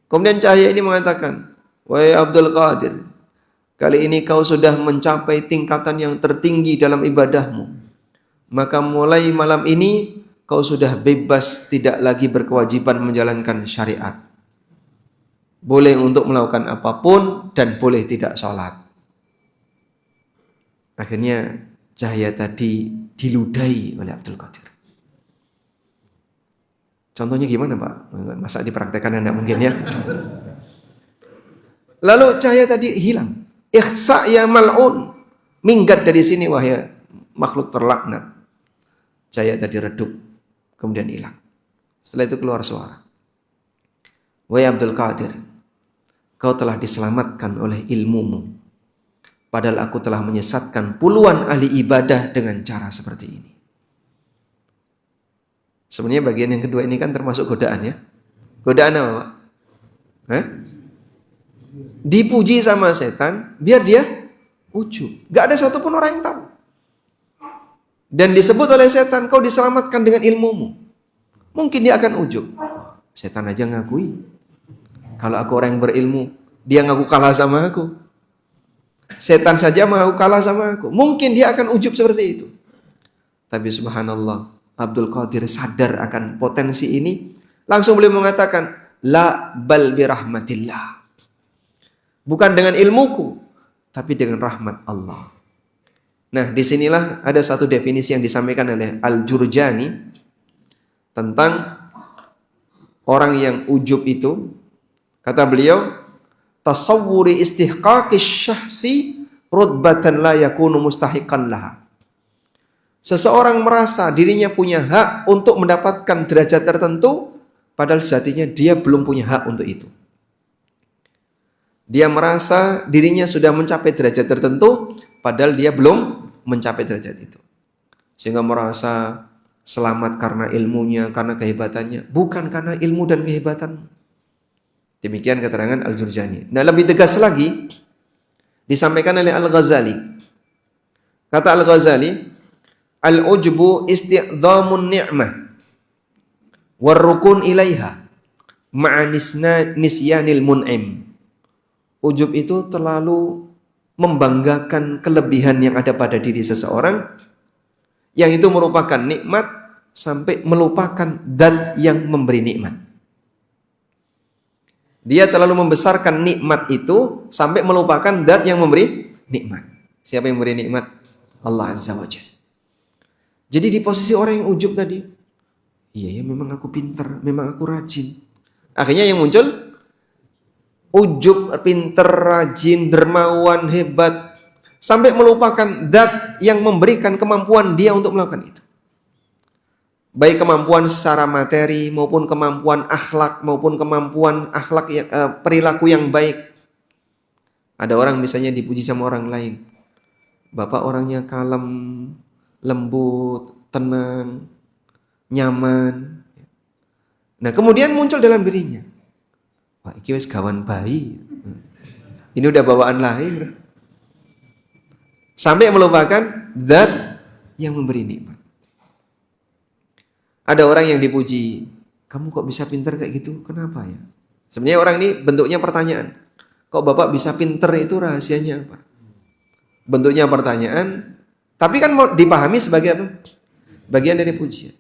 Kemudian cahaya ini mengatakan, "Wahai Abdul Qadir, kali ini kau sudah mencapai tingkatan yang tertinggi dalam ibadahmu. Maka mulai malam ini kau sudah bebas, tidak lagi berkewajiban menjalankan syariat. Boleh untuk melakukan apapun dan boleh tidak sholat." Akhirnya cahaya tadi diludahi oleh Abdul Qadir. Contohnya gimana Pak? Masa dipraktekkan enggak mungkin ya? Lalu cahaya tadi hilang. Ikhsa ya mal'un, minggat dari sini wahai makhluk terlaknat. Cahaya tadi redup, kemudian hilang. Setelah itu keluar suara. Wahai Abdul Qadir, kau telah diselamatkan oleh ilmumu. Padahal aku telah menyesatkan puluhan ahli ibadah dengan cara seperti ini. Sebenarnya bagian yang kedua ini kan termasuk godaan ya. Godaan apa Pak? Dipuji sama setan biar dia ujub. Gak ada satupun orang yang tahu. Dan disebut oleh setan, kau diselamatkan dengan ilmumu. Mungkin dia akan ujub. Setan aja ngakui. Kalau aku orang yang berilmu, dia ngaku kalah sama aku. Setan saja mengaku kalah sama aku. Mungkin dia akan ujub seperti itu. Tapi subhanallah, Abdul Qadir sadar akan potensi ini. Langsung beliau mengatakan, la bal birahmatillah. Bukan dengan ilmuku, tapi dengan rahmat Allah. Nah, disinilah ada satu definisi yang disampaikan oleh Al-Jurjani tentang orang yang ujub itu. Kata beliau, tasawwuri istihqaqis syahsi rutbatan la yakunu mustahiqan laha. Seseorang merasa dirinya punya hak untuk mendapatkan derajat tertentu, padahal sejatinya dia belum punya hak untuk itu. Dia merasa dirinya sudah mencapai derajat tertentu, padahal dia belum mencapai derajat itu. Sehingga merasa selamat karena ilmunya, karena kehebatannya, bukan karena ilmu dan kehebatan. Demikian keterangan Al-Jurjani. Nah, lebih tegas lagi disampaikan oleh Al-Ghazali. Kata Al-Ghazali, al-ujbu isti'dhamun ni'mah warrukun ilaiha ma'a nisyanil mun'im. Ujub itu terlalu membanggakan kelebihan yang ada pada diri seseorang, yang itu merupakan nikmat sampai melupakan zat yang memberi nikmat. Dia terlalu membesarkan nikmat itu sampai melupakan zat yang memberi nikmat. Siapa yang memberi nikmat? Allah Azza wa Jalla. Jadi di posisi orang yang ujub tadi, iya ya memang aku pintar, memang aku rajin. Akhirnya yang muncul ujub, pintar, rajin, dermawan, hebat, sampai melupakan zat yang memberikan kemampuan dia untuk melakukan itu. Baik kemampuan secara materi maupun kemampuan akhlak maupun kemampuan akhlak perilaku yang baik. Ada orang misalnya dipuji sama orang lain. Bapak orangnya kalem, lembut, tenang, nyaman. Nah, kemudian muncul dalam dirinya, wah, iki wis gawan bayi. Ini udah bawaan lahir. Sampai melupakan zat yang memberi nikmat. Ada orang yang dipuji, kamu kok bisa pintar kayak gitu? Kenapa ya? Sebenarnya orang ini bentuknya pertanyaan. Kok Bapak bisa pintar itu rahasianya apa? Bentuknya pertanyaan, tapi kan mau dipahami sebagai apa? Bagian dari pujian.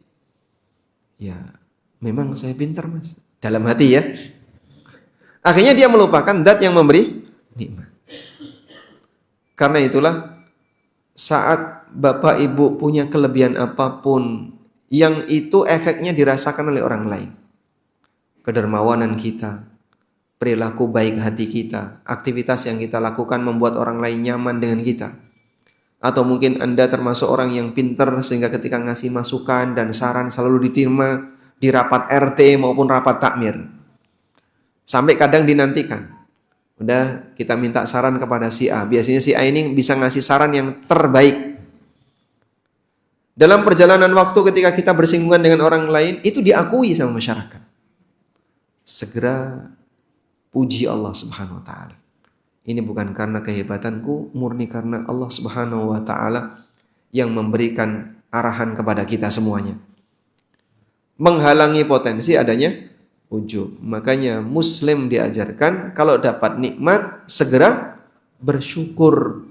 Ya, memang saya pintar Mas. Dalam hati ya. Akhirnya dia melupakan zat yang memberi nikmat. Karena itulah, saat Bapak Ibu punya kelebihan apapun, yang itu efeknya dirasakan oleh orang lain. Kedermawanan kita, perilaku baik hati kita, aktivitas yang kita lakukan membuat orang lain nyaman dengan kita. Atau mungkin Anda termasuk orang yang pintar sehingga ketika ngasih masukan dan saran selalu diterima di rapat RT maupun rapat takmir. Sampai kadang dinantikan. Udah kita minta saran kepada si A. Biasanya si A ini bisa ngasih saran yang terbaik. Dalam perjalanan waktu ketika kita bersinggungan dengan orang lain, itu diakui sama masyarakat. Segera puji Allah Subhanahu wa taala. Ini bukan karena kehebatanku, murni karena Allah Subhanahu wa taala yang memberikan arahan kepada kita semuanya. Menghalangi potensi adanya ujub. Makanya Muslim diajarkan kalau dapat nikmat segera bersyukur.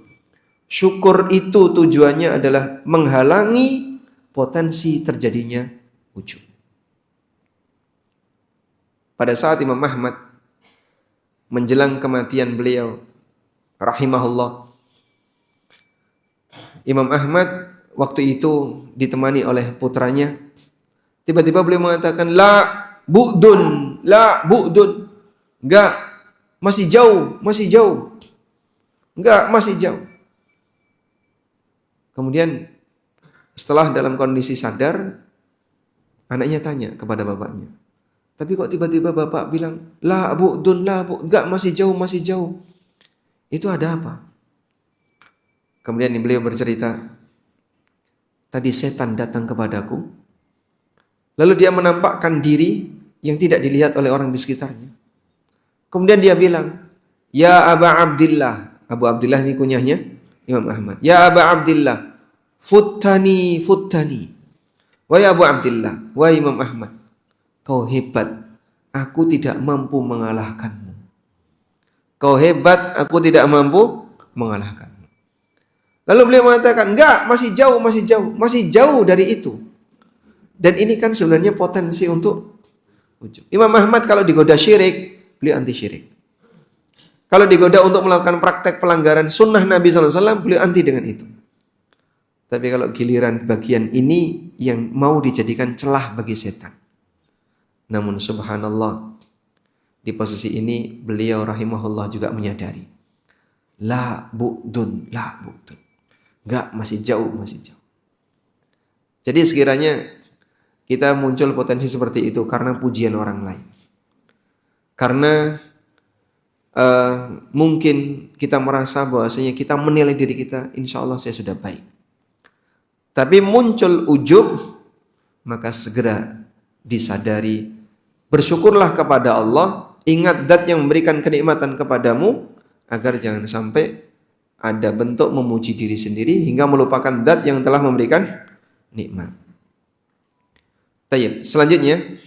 Syukur itu tujuannya adalah menghalangi potensi terjadinya ujub. Pada saat Imam Ahmad menjelang kematian beliau rahimahullah, Imam Ahmad waktu itu ditemani oleh putranya. Tiba-tiba beliau mengatakan, la bu'dun, enggak, masih jauh, enggak, masih jauh. Kemudian Setelah dalam kondisi sadar, anaknya tanya kepada bapaknya, tapi kok tiba-tiba bapak bilang, la bu'dun, la bu', enggak, masih jauh, masih jauh. Itu ada apa? Kemudian beliau bercerita, tadi setan datang kepadaku, lalu dia menampakkan diri yang tidak dilihat oleh orang di sekitarnya. Kemudian dia bilang, ya Aba Abdillah, Abu Abdillah ini kunyahnya Imam Ahmad. Ya Aba Abdillah, futtani, futtani. Wahai Abu Abdillah, wahai Imam Ahmad, kau hebat, aku tidak mampu mengalahkanmu. Kau hebat, aku tidak mampu mengalahkanmu. Lalu beliau mengatakan, enggak, masih jauh, masih jauh, masih jauh dari itu. Dan ini kan sebenarnya potensi untuk ujub. Imam Ahmad kalau digoda syirik, beliau anti syirik. Kalau digoda untuk melakukan praktek pelanggaran sunnah Nabi SAW, beliau anti dengan itu. Tapi kalau giliran bagian ini yang mau dijadikan celah bagi setan. Namun subhanallah, di posisi ini beliau rahimahullah juga menyadari, la bu'dun, la bu'dun. Enggak, masih jauh, masih jauh. Jadi sekiranya kita muncul potensi seperti itu karena pujian orang lain. Karena mungkin kita merasa bahwasanya kita menilai diri kita, insya Allah saya sudah baik. Tapi muncul ujub, maka segera disadari, bersyukurlah kepada Allah, ingat zat yang memberikan kenikmatan kepadamu, agar jangan sampai ada bentuk memuji diri sendiri hingga melupakan zat yang telah memberikan nikmat. Tayyib. Selanjutnya,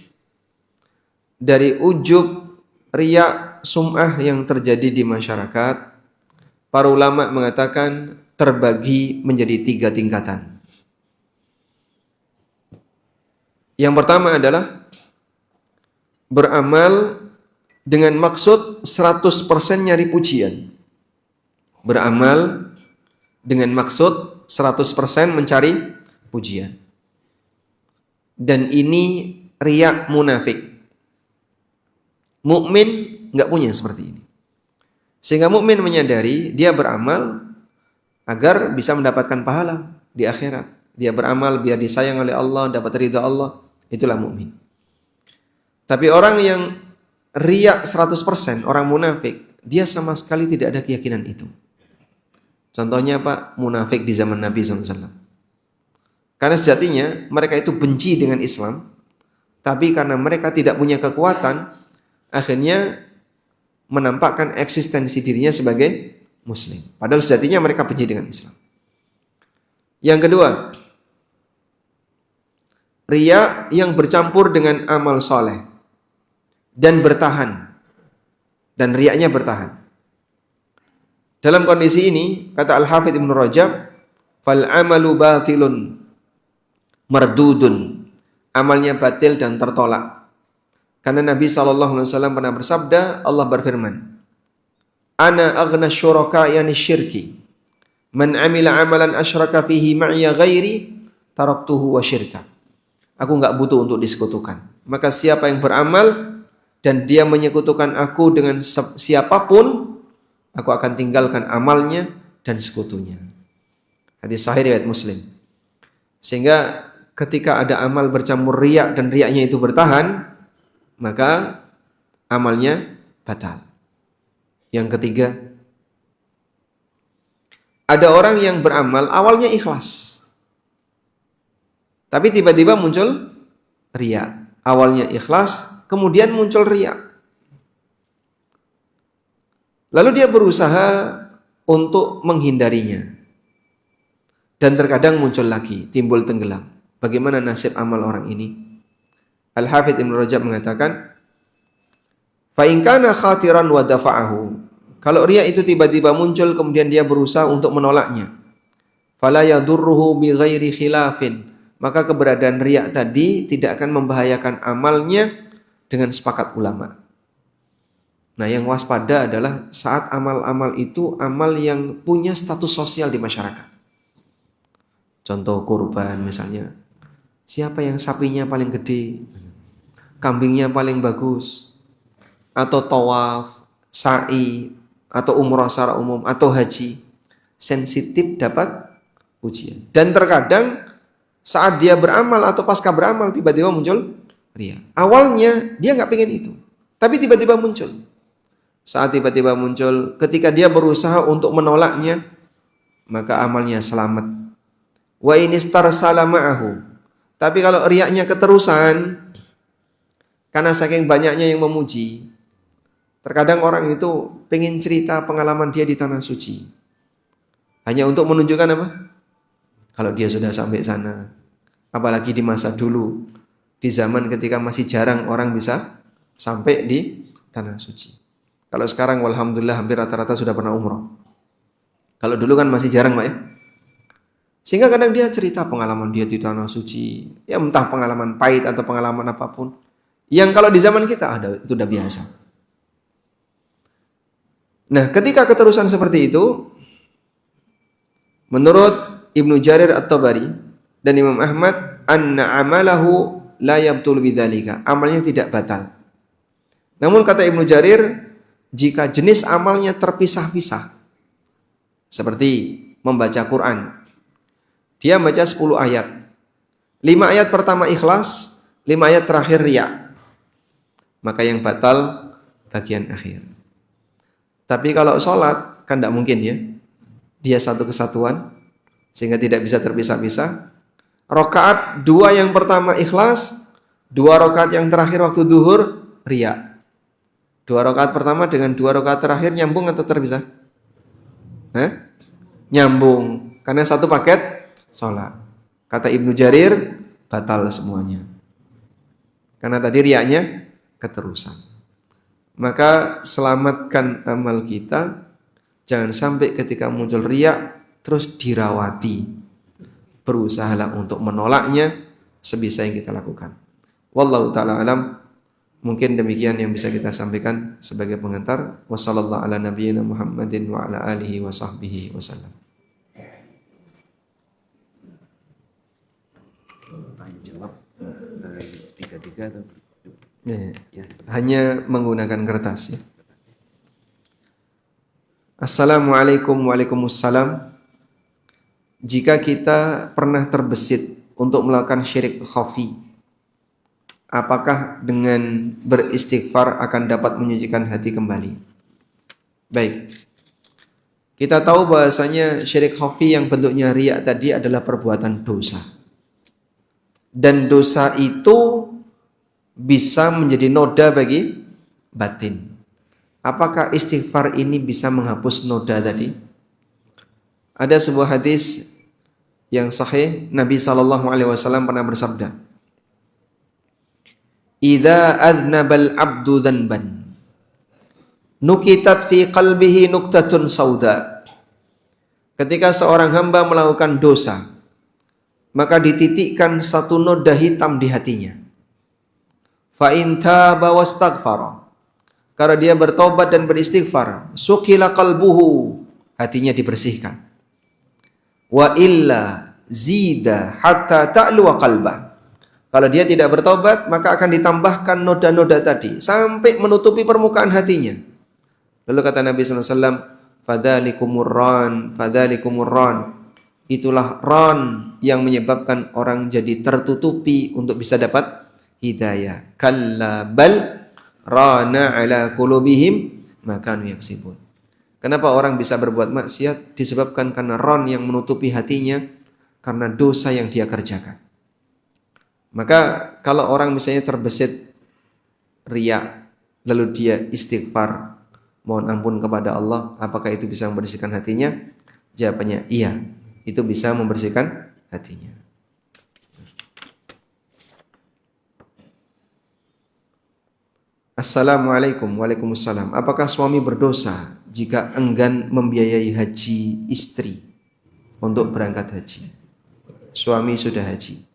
dari ujub, riya, sum'ah yang terjadi di masyarakat, para ulama mengatakan terbagi menjadi 3 tingkatan. Yang pertama adalah beramal dengan maksud 100% nyari pujian. Beramal dengan maksud 100% mencari pujian. Dan ini riya munafik. Mukmin enggak punya seperti ini. Sehingga mukmin menyadari dia beramal agar bisa mendapatkan pahala di akhirat. Dia beramal biar disayang oleh Allah, dapat ridha Allah. Itulah mukmin. Tapi orang yang riya 100%, orang munafik, dia sama sekali tidak ada keyakinan itu. Contohnya Pak, munafik di zaman Nabi SAW. Karena sejatinya mereka itu benci dengan Islam, tapi karena mereka tidak punya kekuatan, akhirnya menampakkan eksistensi dirinya sebagai Muslim. Padahal sejatinya mereka benci dengan Islam. Yang kedua, riya yang bercampur dengan amal soleh dan bertahan, dan riyanya bertahan. Dalam kondisi ini, kata Al-Hafidh Ibn Rajab, fal amalu batilun mardudun, amalnya batil dan tertolak. Karena Nabi SAW pernah bersabda, Allah berfirman, ana aghna syuraka yani syirki, man amila amalan asyraka fihi ma'ya ghairi taraktuhu wa syirka. Aku enggak butuh untuk disekutukan. Maka siapa yang beramal dan dia menyekutukan aku dengan siapapun, aku akan tinggalkan amalnya dan sekutunya. Hadis sahih riwayat Muslim. Sehingga ketika ada amal bercampur riya dan riyanya itu bertahan, maka amalnya batal. Yang ketiga, ada orang yang beramal awalnya ikhlas, tapi tiba-tiba muncul riya. Awalnya ikhlas, kemudian muncul riya. Lalu dia berusaha untuk menghindarinya. Dan terkadang muncul lagi, timbul tenggelam. Bagaimana nasib amal orang ini? Al-Hafidh Ibn Rajab mengatakan, fa in kana khatiran wa dafa'ahu. Kalau riya itu tiba-tiba muncul kemudian dia berusaha untuk menolaknya. Fala yadurruhu bi ghairi khilafin. Maka keberadaan riya tadi tidak akan membahayakan amalnya dengan sepakat ulama. Nah, yang waspada adalah saat amal-amal itu amal yang punya status sosial di masyarakat. Contoh kurban misalnya. Siapa yang sapinya paling gede? Kambingnya paling bagus? Atau tawaf, sa'i, atau umrah secara umum, atau haji. Sensitif dapat pujian. Dan terkadang saat dia beramal atau pasca beramal tiba-tiba muncul riya. Awalnya dia nggak pengen itu, tapi tiba-tiba muncul. Saat tiba-tiba muncul, ketika dia berusaha untuk menolaknya, maka amalnya selamat. Wa inistarsala ma'ahu. Tapi kalau riyaknya keterusan, karena saking banyaknya yang memuji, terkadang orang itu pengen cerita pengalaman dia di tanah suci. Hanya untuk menunjukkan apa? Kalau dia sudah sampai sana. Apalagi di masa dulu, di zaman ketika masih jarang orang bisa sampai di tanah suci. Kalau sekarang walhamdulillah hampir rata-rata sudah pernah umroh. Kalau dulu kan masih jarang Pak ya. Sehingga kadang dia cerita pengalaman dia di tanah suci. Ya entah pengalaman pahit atau pengalaman apapun. Yang kalau di zaman kita ada, itu udah biasa. Nah ketika keterusan seperti itu, menurut Ibnu Jarir At-Tabari dan Imam Ahmad, anna amalahu la yabtul bidzalika. Amalnya tidak batal. Namun kata Ibnu Jarir, jika jenis amalnya terpisah-pisah, seperti membaca Quran, dia baca 10 ayat, 5 ayat pertama ikhlas, 5 ayat terakhir riya, maka yang batal bagian akhir. Tapi kalau sholat kan tidak mungkin ya, dia satu kesatuan sehingga tidak bisa terpisah-pisah. Rakaat 2 yang pertama ikhlas, 2 rakaat yang terakhir waktu duhur riya. 2 rakaat pertama dengan 2 rakaat terakhir nyambung atau terpisah? Nyambung, karena satu paket sholat. Kata Ibnu Jarir, batal semuanya. Karena tadi riyaknya keterusan. Maka selamatkan amal kita, jangan sampai ketika muncul riya terus dirawati. Berusahalah untuk menolaknya sebisa yang kita lakukan. Wallahu ta'ala alam. Mungkin demikian yang bisa kita sampaikan sebagai pengantar. Wassallallahu ala nabiyyina Muhammadin wa ala alihi wa sahbihi wasallam. Jawab tiga-tiga atau Ya. Hanya menggunakan kertas ya. Assalamualaikum waalaikumsalam. Jika kita pernah terbesit untuk melakukan syirik khafi, apakah dengan beristighfar akan dapat menyucikan hati kembali? Baik. Kita tahu bahasanya syirik khafi yang bentuknya riya tadi adalah perbuatan dosa. Dan dosa itu bisa menjadi noda bagi batin. Apakah istighfar ini bisa menghapus noda tadi? Ada sebuah hadis yang sahih, Nabi SAW pernah bersabda, "Idza adznabal abdu dzanban, nukitat fi qalbihi nuktatun sauda." Ketika seorang hamba melakukan dosa, maka dititikkan satu noda hitam di hatinya. Fa in taba wastaghfara, kalau dia bertobat dan beristighfar, sukila qalbuhu, hatinya dibersihkan. Wa illa zida hatta ta'luwa qalbah, kalau dia tidak bertobat, maka akan ditambahkan noda-noda tadi sampai menutupi permukaan hatinya. Lalu kata Nabi SAW, fadzalikumur ran, itulah ran yang menyebabkan orang jadi tertutupi untuk bisa dapat hidayah. Kalla bal rana ala qulubihim ma kanu yaksibun. Kenapa orang bisa berbuat maksiat? Disebabkan karena ran yang menutupi hatinya karena dosa yang dia kerjakan. Maka kalau orang misalnya terbesit riya, lalu dia istighfar, mohon ampun kepada Allah, apakah itu bisa membersihkan hatinya? Jawabannya iya, itu bisa membersihkan hatinya. Assalamualaikum. Waalaikumsalam. Apakah suami berdosa jika enggan membiayai haji istri untuk berangkat haji? Suami sudah haji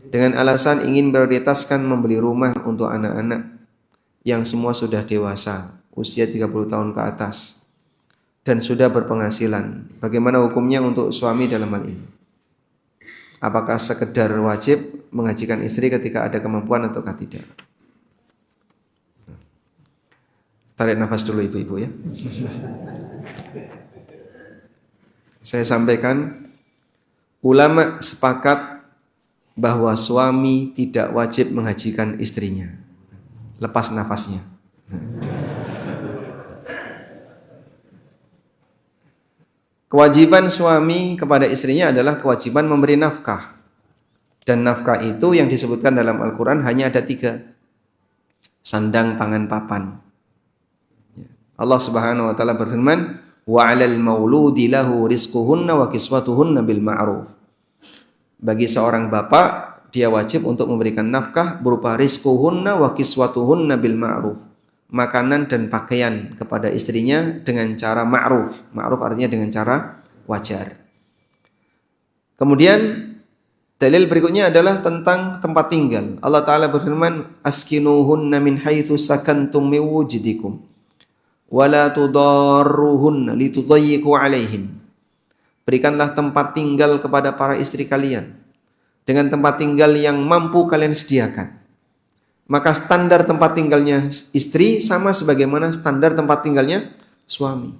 dengan alasan ingin prioritaskan membeli rumah untuk anak-anak yang semua sudah dewasa, usia 30 tahun ke atas dan sudah berpenghasilan. Bagaimana hukumnya untuk suami dalam hal ini? Apakah sekedar wajib menghajikan istri ketika ada kemampuan ataukah tidak? Tarik nafas dulu ibu-ibu ya. Saya sampaikan, ulama sepakat bahwa suami tidak wajib menghajikan istrinya lepas nafasnya. Kewajiban suami kepada istrinya adalah kewajiban memberi nafkah. Dan nafkah itu yang disebutkan dalam Al-Quran hanya ada 3. Sandang, pangan, papan. Allah Subhanahu wa taala berfirman, "Wa 'alal mauludi lahu rizquhunna wa kiswatuhunna bil ma'ruf." Bagi seorang bapak, dia wajib untuk memberikan nafkah berupa rizquhunna wa kiswatuhunna bil ma'ruf. Makanan dan pakaian kepada istrinya dengan cara ma'ruf. Ma'ruf artinya dengan cara wajar. Kemudian dalil berikutnya adalah tentang tempat tinggal. Allah Ta'ala berfirman, "Askinuhunna min haitsu sakantum min wujidikum wa la tudarruhunna litudayyiqu 'alaihin." Berikanlah tempat tinggal kepada para istri kalian dengan tempat tinggal yang mampu kalian sediakan. Maka standar tempat tinggalnya istri sama sebagaimana standar tempat tinggalnya suami.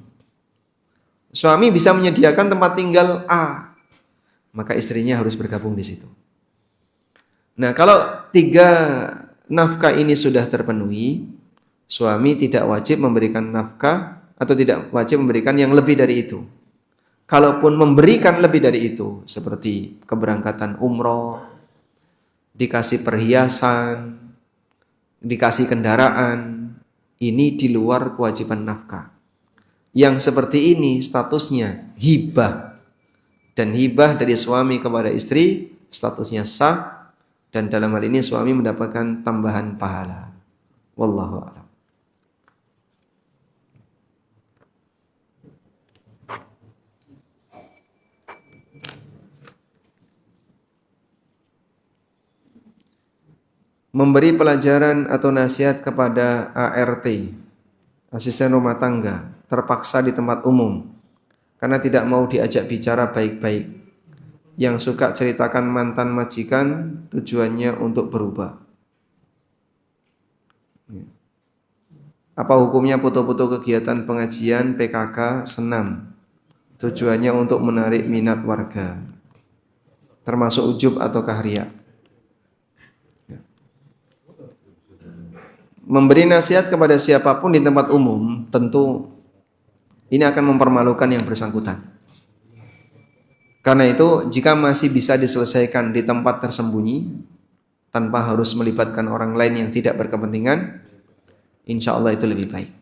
Suami bisa menyediakan tempat tinggal A, maka istrinya harus bergabung di situ. Nah, kalau 3 nafkah ini sudah terpenuhi, suami tidak wajib memberikan nafkah atau tidak wajib memberikan yang lebih dari itu. Kalaupun memberikan lebih dari itu, seperti keberangkatan umroh, dikasih perhiasan, dikasih kendaraan, ini di luar kewajiban nafkah. Yang seperti ini statusnya hibah. Dan hibah dari suami kepada istri statusnya sah, dan dalam hal ini suami mendapatkan tambahan pahala. Wallahu a'lam. Memberi pelajaran atau nasihat kepada ART, asisten rumah tangga, terpaksa di tempat umum karena tidak mau diajak bicara baik-baik, yang suka ceritakan mantan majikan tujuannya untuk berubah. Apa hukumnya foto-foto kegiatan pengajian PKK senam tujuannya untuk menarik minat warga, termasuk ujub ataukah riya? Memberi nasihat kepada siapapun di tempat umum tentu ini akan mempermalukan yang bersangkutan. Karena itu jika masih bisa diselesaikan di tempat tersembunyi tanpa harus melibatkan orang lain yang tidak berkepentingan, insya Allah itu lebih baik.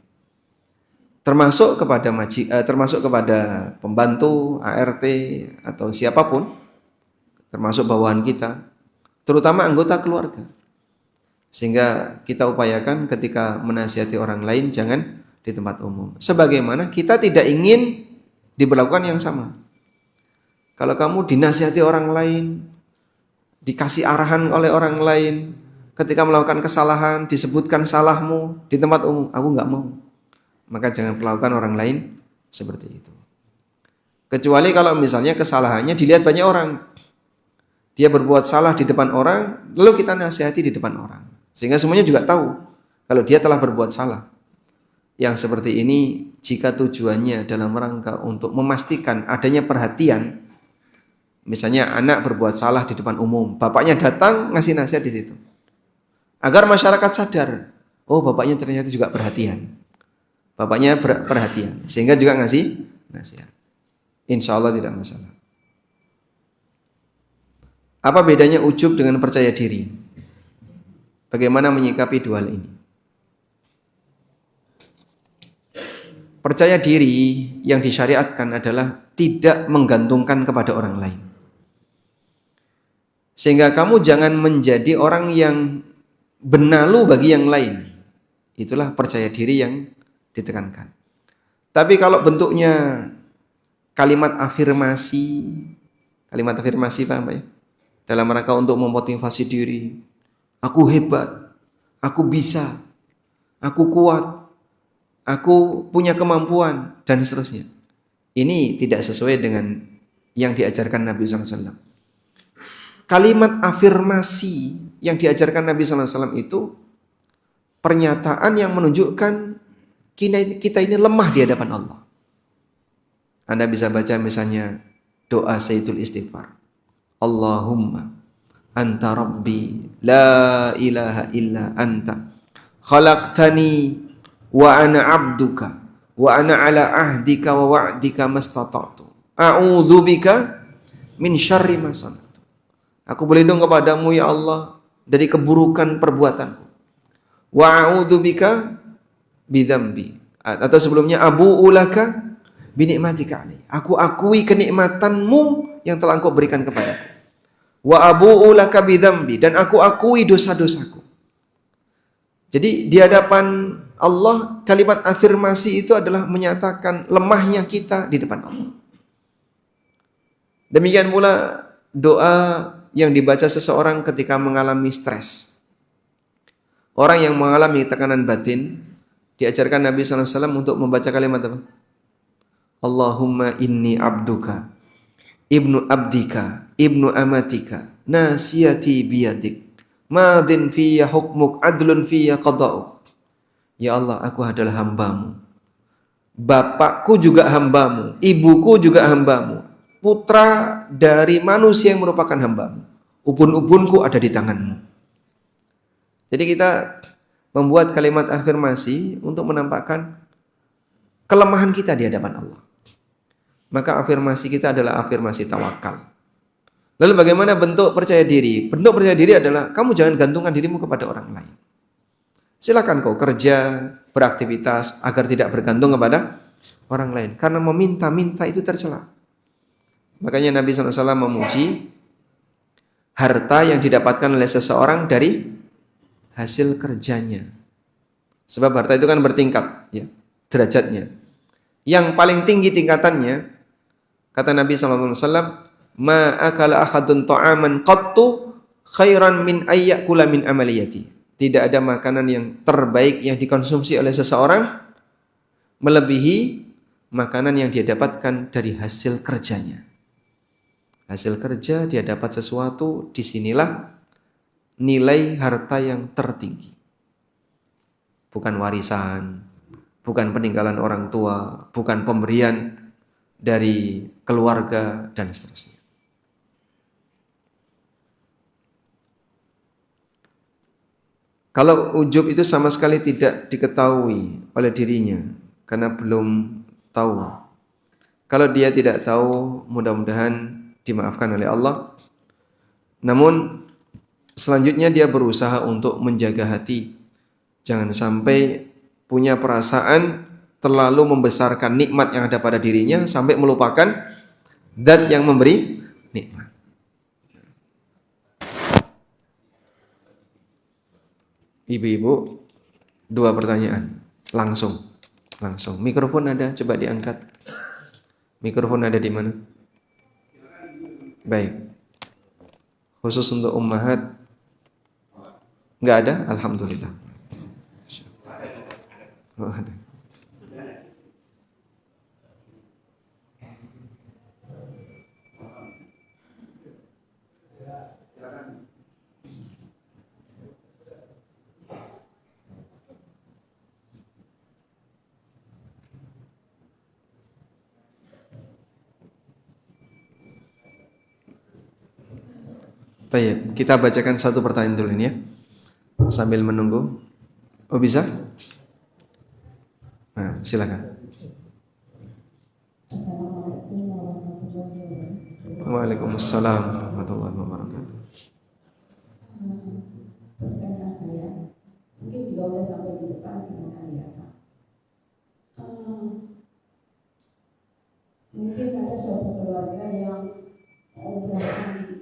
Termasuk kepada pembantu, ART atau siapapun, termasuk bawahan kita, terutama anggota keluarga. Sehingga kita upayakan ketika menasihati orang lain jangan di tempat umum. Sebagaimana kita tidak ingin diberlakukan yang sama. Kalau kamu dinasihati orang lain, dikasih arahan oleh orang lain, ketika melakukan kesalahan disebutkan salahmu di tempat umum, aku nggak mau. Maka jangan perlakukan orang lain seperti itu. Kecuali kalau misalnya kesalahannya dilihat banyak orang. Dia berbuat salah di depan orang, lalu kita nasihati di depan orang. Sehingga semuanya juga tahu kalau dia telah berbuat salah. Yang seperti ini jika tujuannya dalam rangka untuk memastikan adanya perhatian, misalnya anak berbuat salah di depan umum, bapaknya datang ngasih nasihat di situ. Agar masyarakat sadar, oh bapaknya ternyata juga perhatian. Bapaknya perhatian, sehingga juga ngasih nasihat. Insya Allah tidak masalah. Apa bedanya ujub dengan percaya diri? Bagaimana menyikapi dua hal ini? Percaya diri yang disyariatkan adalah tidak menggantungkan kepada orang lain. Sehingga kamu jangan menjadi orang yang benalu bagi yang lain. Itulah percaya diri yang ditekankan. Tapi kalau bentuknya kalimat afirmasi paham Pak ya? Dalam rangka untuk memotivasi diri. Aku hebat, aku bisa, aku kuat, aku punya kemampuan, dan seterusnya. Ini tidak sesuai dengan yang diajarkan Nabi SAW. Kalimat afirmasi yang diajarkan Nabi SAW itu pernyataan yang menunjukkan kita ini lemah di hadapan Allah. Anda bisa baca misalnya doa Sayyidul Istighfar. Allahumma anta rabbi la ilaha illa anta khalaqtani wa ana 'abduka wa ana 'ala ahdika wa wa'dika mastata'tu a'udzu bika min syarri ma sana'tu. Aku berlindung kepadamu ya Allah dari keburukan perbuatanku. Wa a'udzu bika bidzambi. Atau sebelumnya abu'u laka bi ni'matika 'alai. Aku akui kenikmatanmu yang telah Engkau berikan kepadaku. Wa abu'u laka bidzambi, dan aku akui dosa-dosaku. Jadi di hadapan Allah kalimat afirmasi itu adalah menyatakan lemahnya kita di depan Allah. Demikian pula doa yang dibaca seseorang ketika mengalami stres. Orang yang mengalami tekanan batin diajarkan Nabi SAW untuk membaca kalimat apa? Allahumma inni abduka ibnu abdika ibnu amatika nasiyati biyadik madin fiyya hukmuk adlun fiyya qada'uk. Ya Allah, aku adalah hambamu, bapakku juga hambamu, ibuku juga hambamu, putra dari manusia yang merupakan hambamu, ubun-ubunku ada di tanganmu. Jadi kita membuat kalimat afirmasi untuk menampakkan kelemahan kita di hadapan Allah. Maka afirmasi kita adalah afirmasi tawakal. Lalu bagaimana bentuk percaya diri? Bentuk percaya diri adalah kamu jangan gantungkan dirimu kepada orang lain. Silakan kau kerja, beraktivitas agar tidak bergantung kepada orang lain. Karena meminta-minta itu tercela. Makanya Nabi SAW memuji harta yang didapatkan oleh seseorang dari hasil kerjanya. Sebab harta itu kan bertingkat, ya, derajatnya. Yang paling tinggi tingkatannya, kata Nabi SAW, ma akala ahadun ta'aman qattu khairan min ayyakula min amaliyati. Tidak ada makanan yang terbaik yang dikonsumsi oleh seseorang melebihi makanan yang dia dapatkan dari hasil kerjanya. Hasil kerja dia dapat sesuatu, disinilah nilai harta yang tertinggi. Bukan warisan, bukan peninggalan orang tua, bukan pemberian dari keluarga dan seterusnya. Kalau ujub itu sama sekali tidak diketahui oleh dirinya karena belum tahu. Kalau dia tidak tahu, mudah-mudahan dimaafkan oleh Allah. Namun selanjutnya dia berusaha untuk menjaga hati. Jangan sampai punya perasaan terlalu membesarkan nikmat yang ada pada dirinya sampai melupakan zat yang memberi nikmat. Ibu-ibu, 2 pertanyaan. Langsung. Mikrofon ada, coba diangkat. Mikrofon ada di mana? Baik. Khusus untuk ummahat. Enggak ada? Alhamdulillah. Oh, ada. Baik, kita bacakan satu pertanyaan dulu ini ya. Sambil menunggu. Oh bisa? Nah, silakan. Assalamualaikum warahmatullahi wabarakatuh. Waalaikumsalam warahmatullahi wabarakatuh. Pertanyaan saya, mungkin juga udah sampai di depan barangkali ya Pak. Mungkin ada suatu keluarga yang berani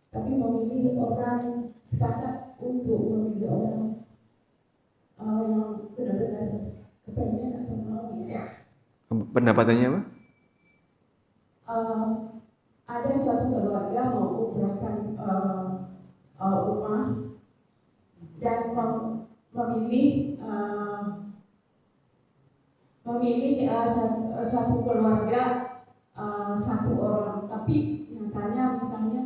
tapi memilih orang sepakat untuk memilih orang yang benar-benar kepengen atau mau ya. Pendapatannya apa? Ada suatu keluarga mau umrahkan rumah dan memilih satu keluarga satu orang, tapi nyatanya misalnya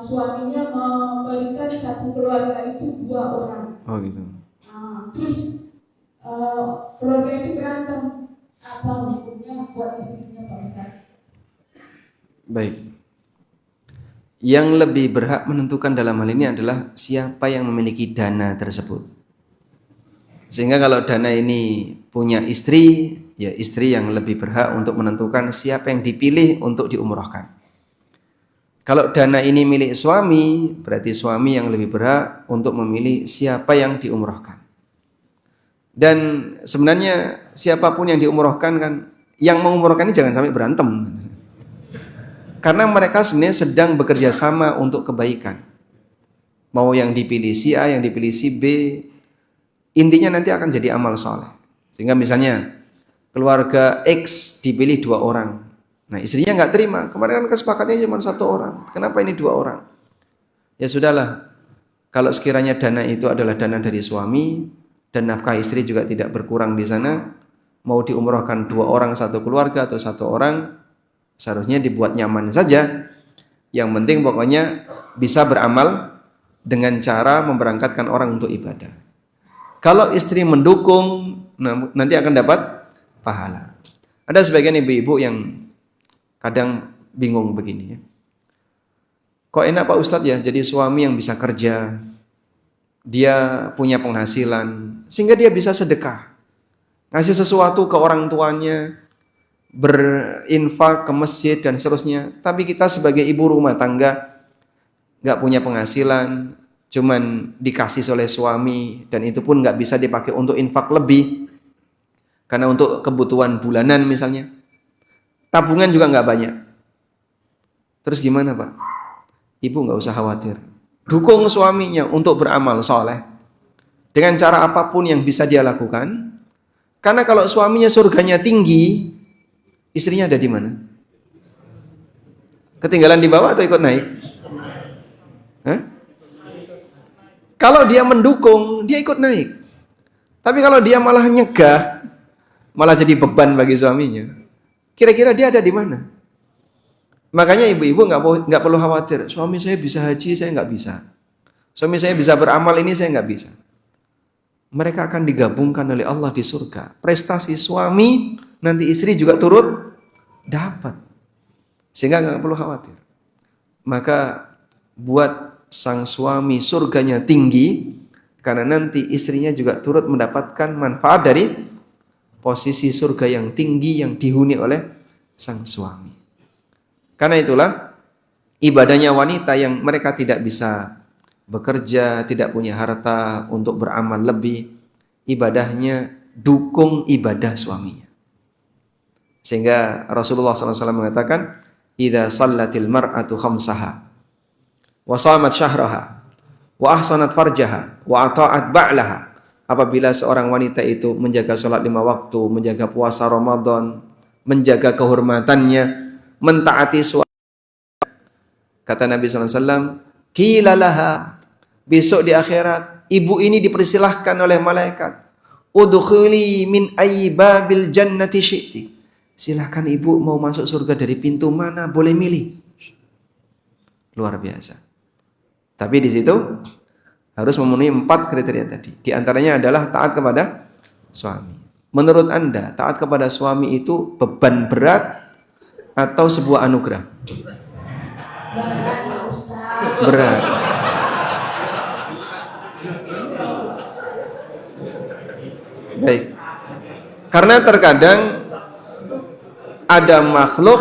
suaminya memberikan satu keluarga itu 2 orang. Oh gitu. Terus keluarga itu berantem, apa hukumnya buat istrinya Pak Ustaz? Baik. Yang lebih berhak menentukan dalam hal ini adalah siapa yang memiliki dana tersebut. Sehingga kalau dana ini punya istri, ya istri yang lebih berhak untuk menentukan siapa yang dipilih untuk diumrohkan. Kalau dana ini milik suami, berarti suami yang lebih berhak untuk memilih siapa yang diumrohkan. Dan sebenarnya siapapun yang diumrohkan kan, yang mengumrohkan ini jangan sampai berantem. Karena mereka sebenarnya sedang bekerja sama untuk kebaikan. Mau yang dipilih si A, yang dipilih si B, intinya nanti akan jadi amal soleh. Sehingga misalnya keluarga X dipilih 2 orang. Nah istrinya nggak terima. Kemarin kan kesepakatnya cuma 1 orang. Kenapa ini 2 orang? Ya sudahlah. Kalau sekiranya dana itu adalah dana dari suami dan nafkah istri juga tidak berkurang di sana, mau diumrohkan 2 orang satu keluarga atau 1 orang, seharusnya dibuat nyaman saja. Yang penting pokoknya bisa beramal dengan cara memberangkatkan orang untuk ibadah. Kalau istri mendukung, nanti akan dapat pahala. Ada sebagian ibu-ibu yang kadang bingung begini ya. Kok enak Pak Ustadz ya jadi suami yang bisa kerja, dia punya penghasilan, sehingga dia bisa sedekah, ngasih sesuatu ke orang tuanya, berinfak ke masjid dan seterusnya. Tapi kita sebagai ibu rumah tangga nggak punya penghasilan, cuman dikasih oleh suami, dan itu pun nggak bisa dipakai untuk infak lebih, karena untuk kebutuhan bulanan misalnya, tabungan juga nggak banyak. Terus gimana Pak? Ibu nggak usah khawatir, dukung suaminya untuk beramal soleh dengan cara apapun yang bisa dia lakukan. Karena kalau suaminya surganya tinggi, istrinya ada di mana? Ketinggalan di bawah atau ikut naik? Hah? Kalau dia mendukung, dia ikut naik. Tapi kalau dia malah nyegah, malah jadi beban bagi suaminya, kira-kira dia ada di mana? Makanya ibu-ibu nggak perlu khawatir. Suami saya bisa haji, saya nggak bisa. Suami saya bisa beramal, ini saya nggak bisa. Mereka akan digabungkan oleh Allah di surga. Prestasi suami, nanti istri juga turut dapat. Sehingga nggak perlu khawatir. Maka buat sang suami surganya tinggi, karena nanti istrinya juga turut mendapatkan manfaat dari posisi surga yang tinggi yang dihuni oleh sang suami. Karena itulah ibadahnya wanita yang mereka tidak bisa bekerja, tidak punya harta untuk beramal lebih, ibadahnya dukung ibadah suaminya. Sehingga Rasulullah SAW mengatakan, "Idza shallatil mar'atu khamsaha wa shamat syahraha wa ahsanat farjaha wa ata'at ba'laha." Apabila seorang wanita itu menjaga salat 5 waktu, menjaga puasa Ramadan, menjaga kehormatannya, mentaati suami, kata Nabi SAW, qila laha, besok di akhirat ibu ini dipersilahkan oleh malaikat, udkhuli min ayyi babil jannati syi'ti, silahkan ibu mau masuk surga dari pintu mana boleh milih. Luar biasa. Tapi di situ harus memenuhi 4 kriteria tadi. Di antaranya adalah taat kepada suami. Menurut Anda, taat kepada suami itu beban berat atau sebuah anugerah? Berat Pak Ustaz. Berat. Baik. Karena terkadang ada makhluk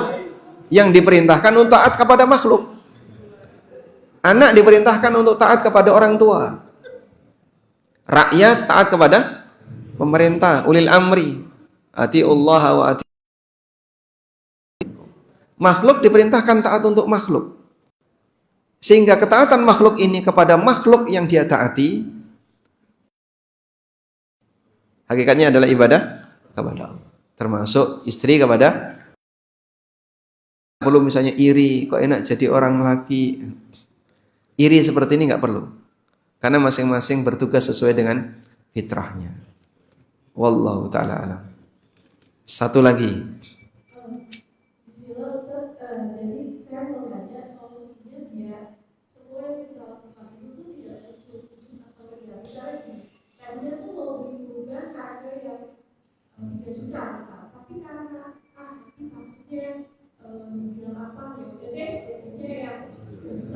yang diperintahkan untuk taat kepada makhluk. Anak diperintahkan untuk taat kepada orang tua. Rakyat taat kepada pemerintah, ulil amri. Atiullah wa ati. Makhluk diperintahkan taat untuk makhluk. Sehingga ketaatan makhluk ini kepada makhluk yang dia taati, hakikatnya adalah ibadah kepada Allah. Termasuk istri kepada, perlu misalnya iri, kok enak jadi orang laki. Iri seperti ini nggak perlu. Karena masing-masing bertugas sesuai dengan fitrahnya. Wallahu ta'ala alam. Satu lagi. Jadi saya mau tanya solusinya biar semua yang kita lakukan itu tuh tidak terjun atau ya misalnya gini, dia tuh mau beli rumah harga yang 3 juta misal, tapi karena kita takutnya dibilang apa ya udah deh yang 2 juta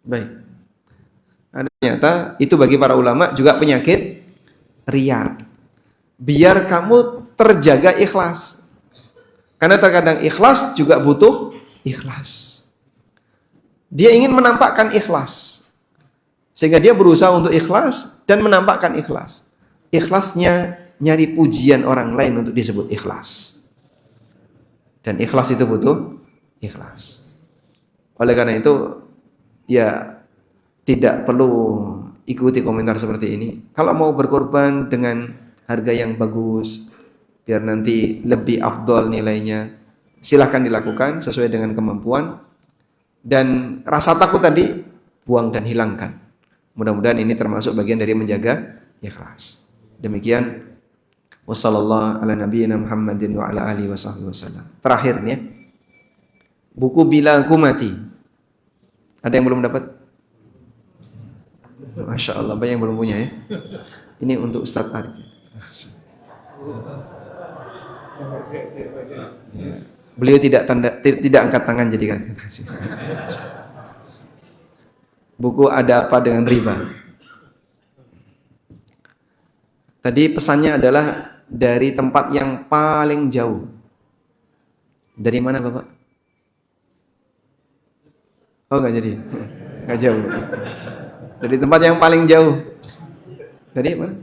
Baik. Ada ternyata itu bagi para ulama juga penyakit riya. Biar kamu terjaga ikhlas. Karena terkadang ikhlas juga butuh ikhlas. Dia ingin menampakkan ikhlas. Sehingga dia berusaha untuk ikhlas dan menampakkan ikhlas. Ikhlasnya nyari pujian orang lain untuk disebut ikhlas. Dan ikhlas itu butuh ikhlas. Oleh karena itu, ya tidak perlu ikuti komentar seperti ini. Kalau mau berkorban dengan harga yang bagus, biar nanti lebih afdol nilainya, silahkan dilakukan sesuai dengan kemampuan. Dan rasa takut tadi buang dan hilangkan. Mudah-mudahan ini termasuk bagian dari menjaga ikhlas. Demikian. Wassallallahu ala nabiyyina Muhammadin wa ala alihi wasallam. Terakhir nih ya. Buku Bila Aku Mati. Ada yang belum dapat? Masya Allah, banyak yang belum punya ya. Ini untuk Ustaz Arif. Beliau tidak angkat tangan jadi kan. Buku Ada Apa Dengan Riba. Tadi pesannya adalah dari tempat yang paling jauh. Dari mana Bapak? Oh nggak jadi, nggak jauh. Dari tempat yang paling jauh. Dari mana?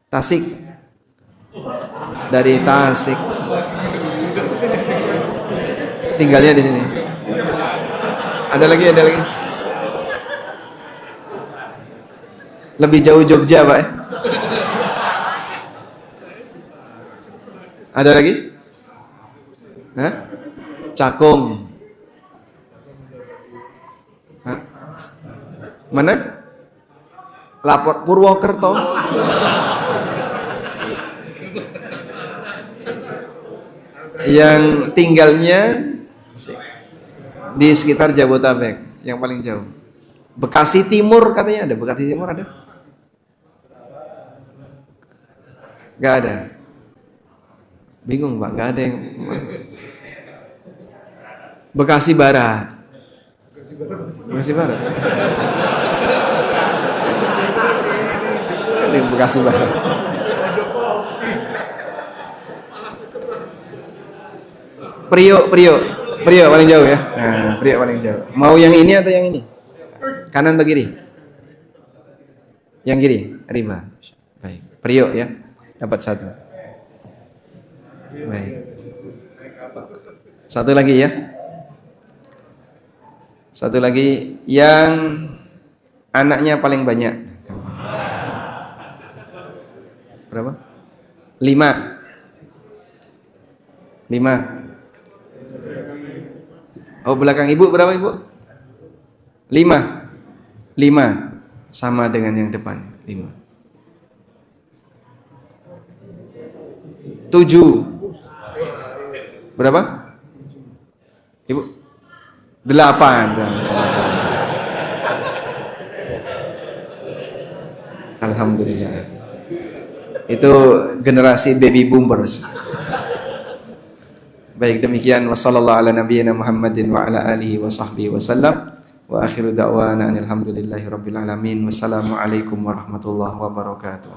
Tasik. Dari Tasik. Tinggalnya di sini. Ada lagi. Lebih jauh Jogja, Pak. Ada lagi? Hah? Cakung. Hah? Mana? Lapor Purwokerto. Yang tinggalnya di sekitar Jabodetabek, yang paling jauh. Bekasi Timur katanya ada. Bekasi Timur ada? Gak ada. Bingung Pak, gak ada yang. Bekasi Barat. Bekasi Barat. Di Bekasi Barat. Priok paling jauh ya. Nah, Priok paling jauh. Mau yang ini atau yang ini? Kanan atau kiri? Yang kiri, riba. Baik, Priok ya. Dapat satu. Baik. Satu lagi ya. Satu lagi yang anaknya paling banyak. Berapa? 5. 5. Oh, belakang ibu berapa ibu? 5. 5. Sama dengan yang depan. 5. 7. Berapa? Ibu? 8. Alhamdulillah. Itu generasi baby boomers. Baik, demikian wassallallahu ala nabiyyina Muhammadin wa ala alihi wa sahbihi wasallam. Wa akhiru da'wana alhamdulillahi rabbil alamin. Wassalamu alaikum warahmatullahi wabarakatuh.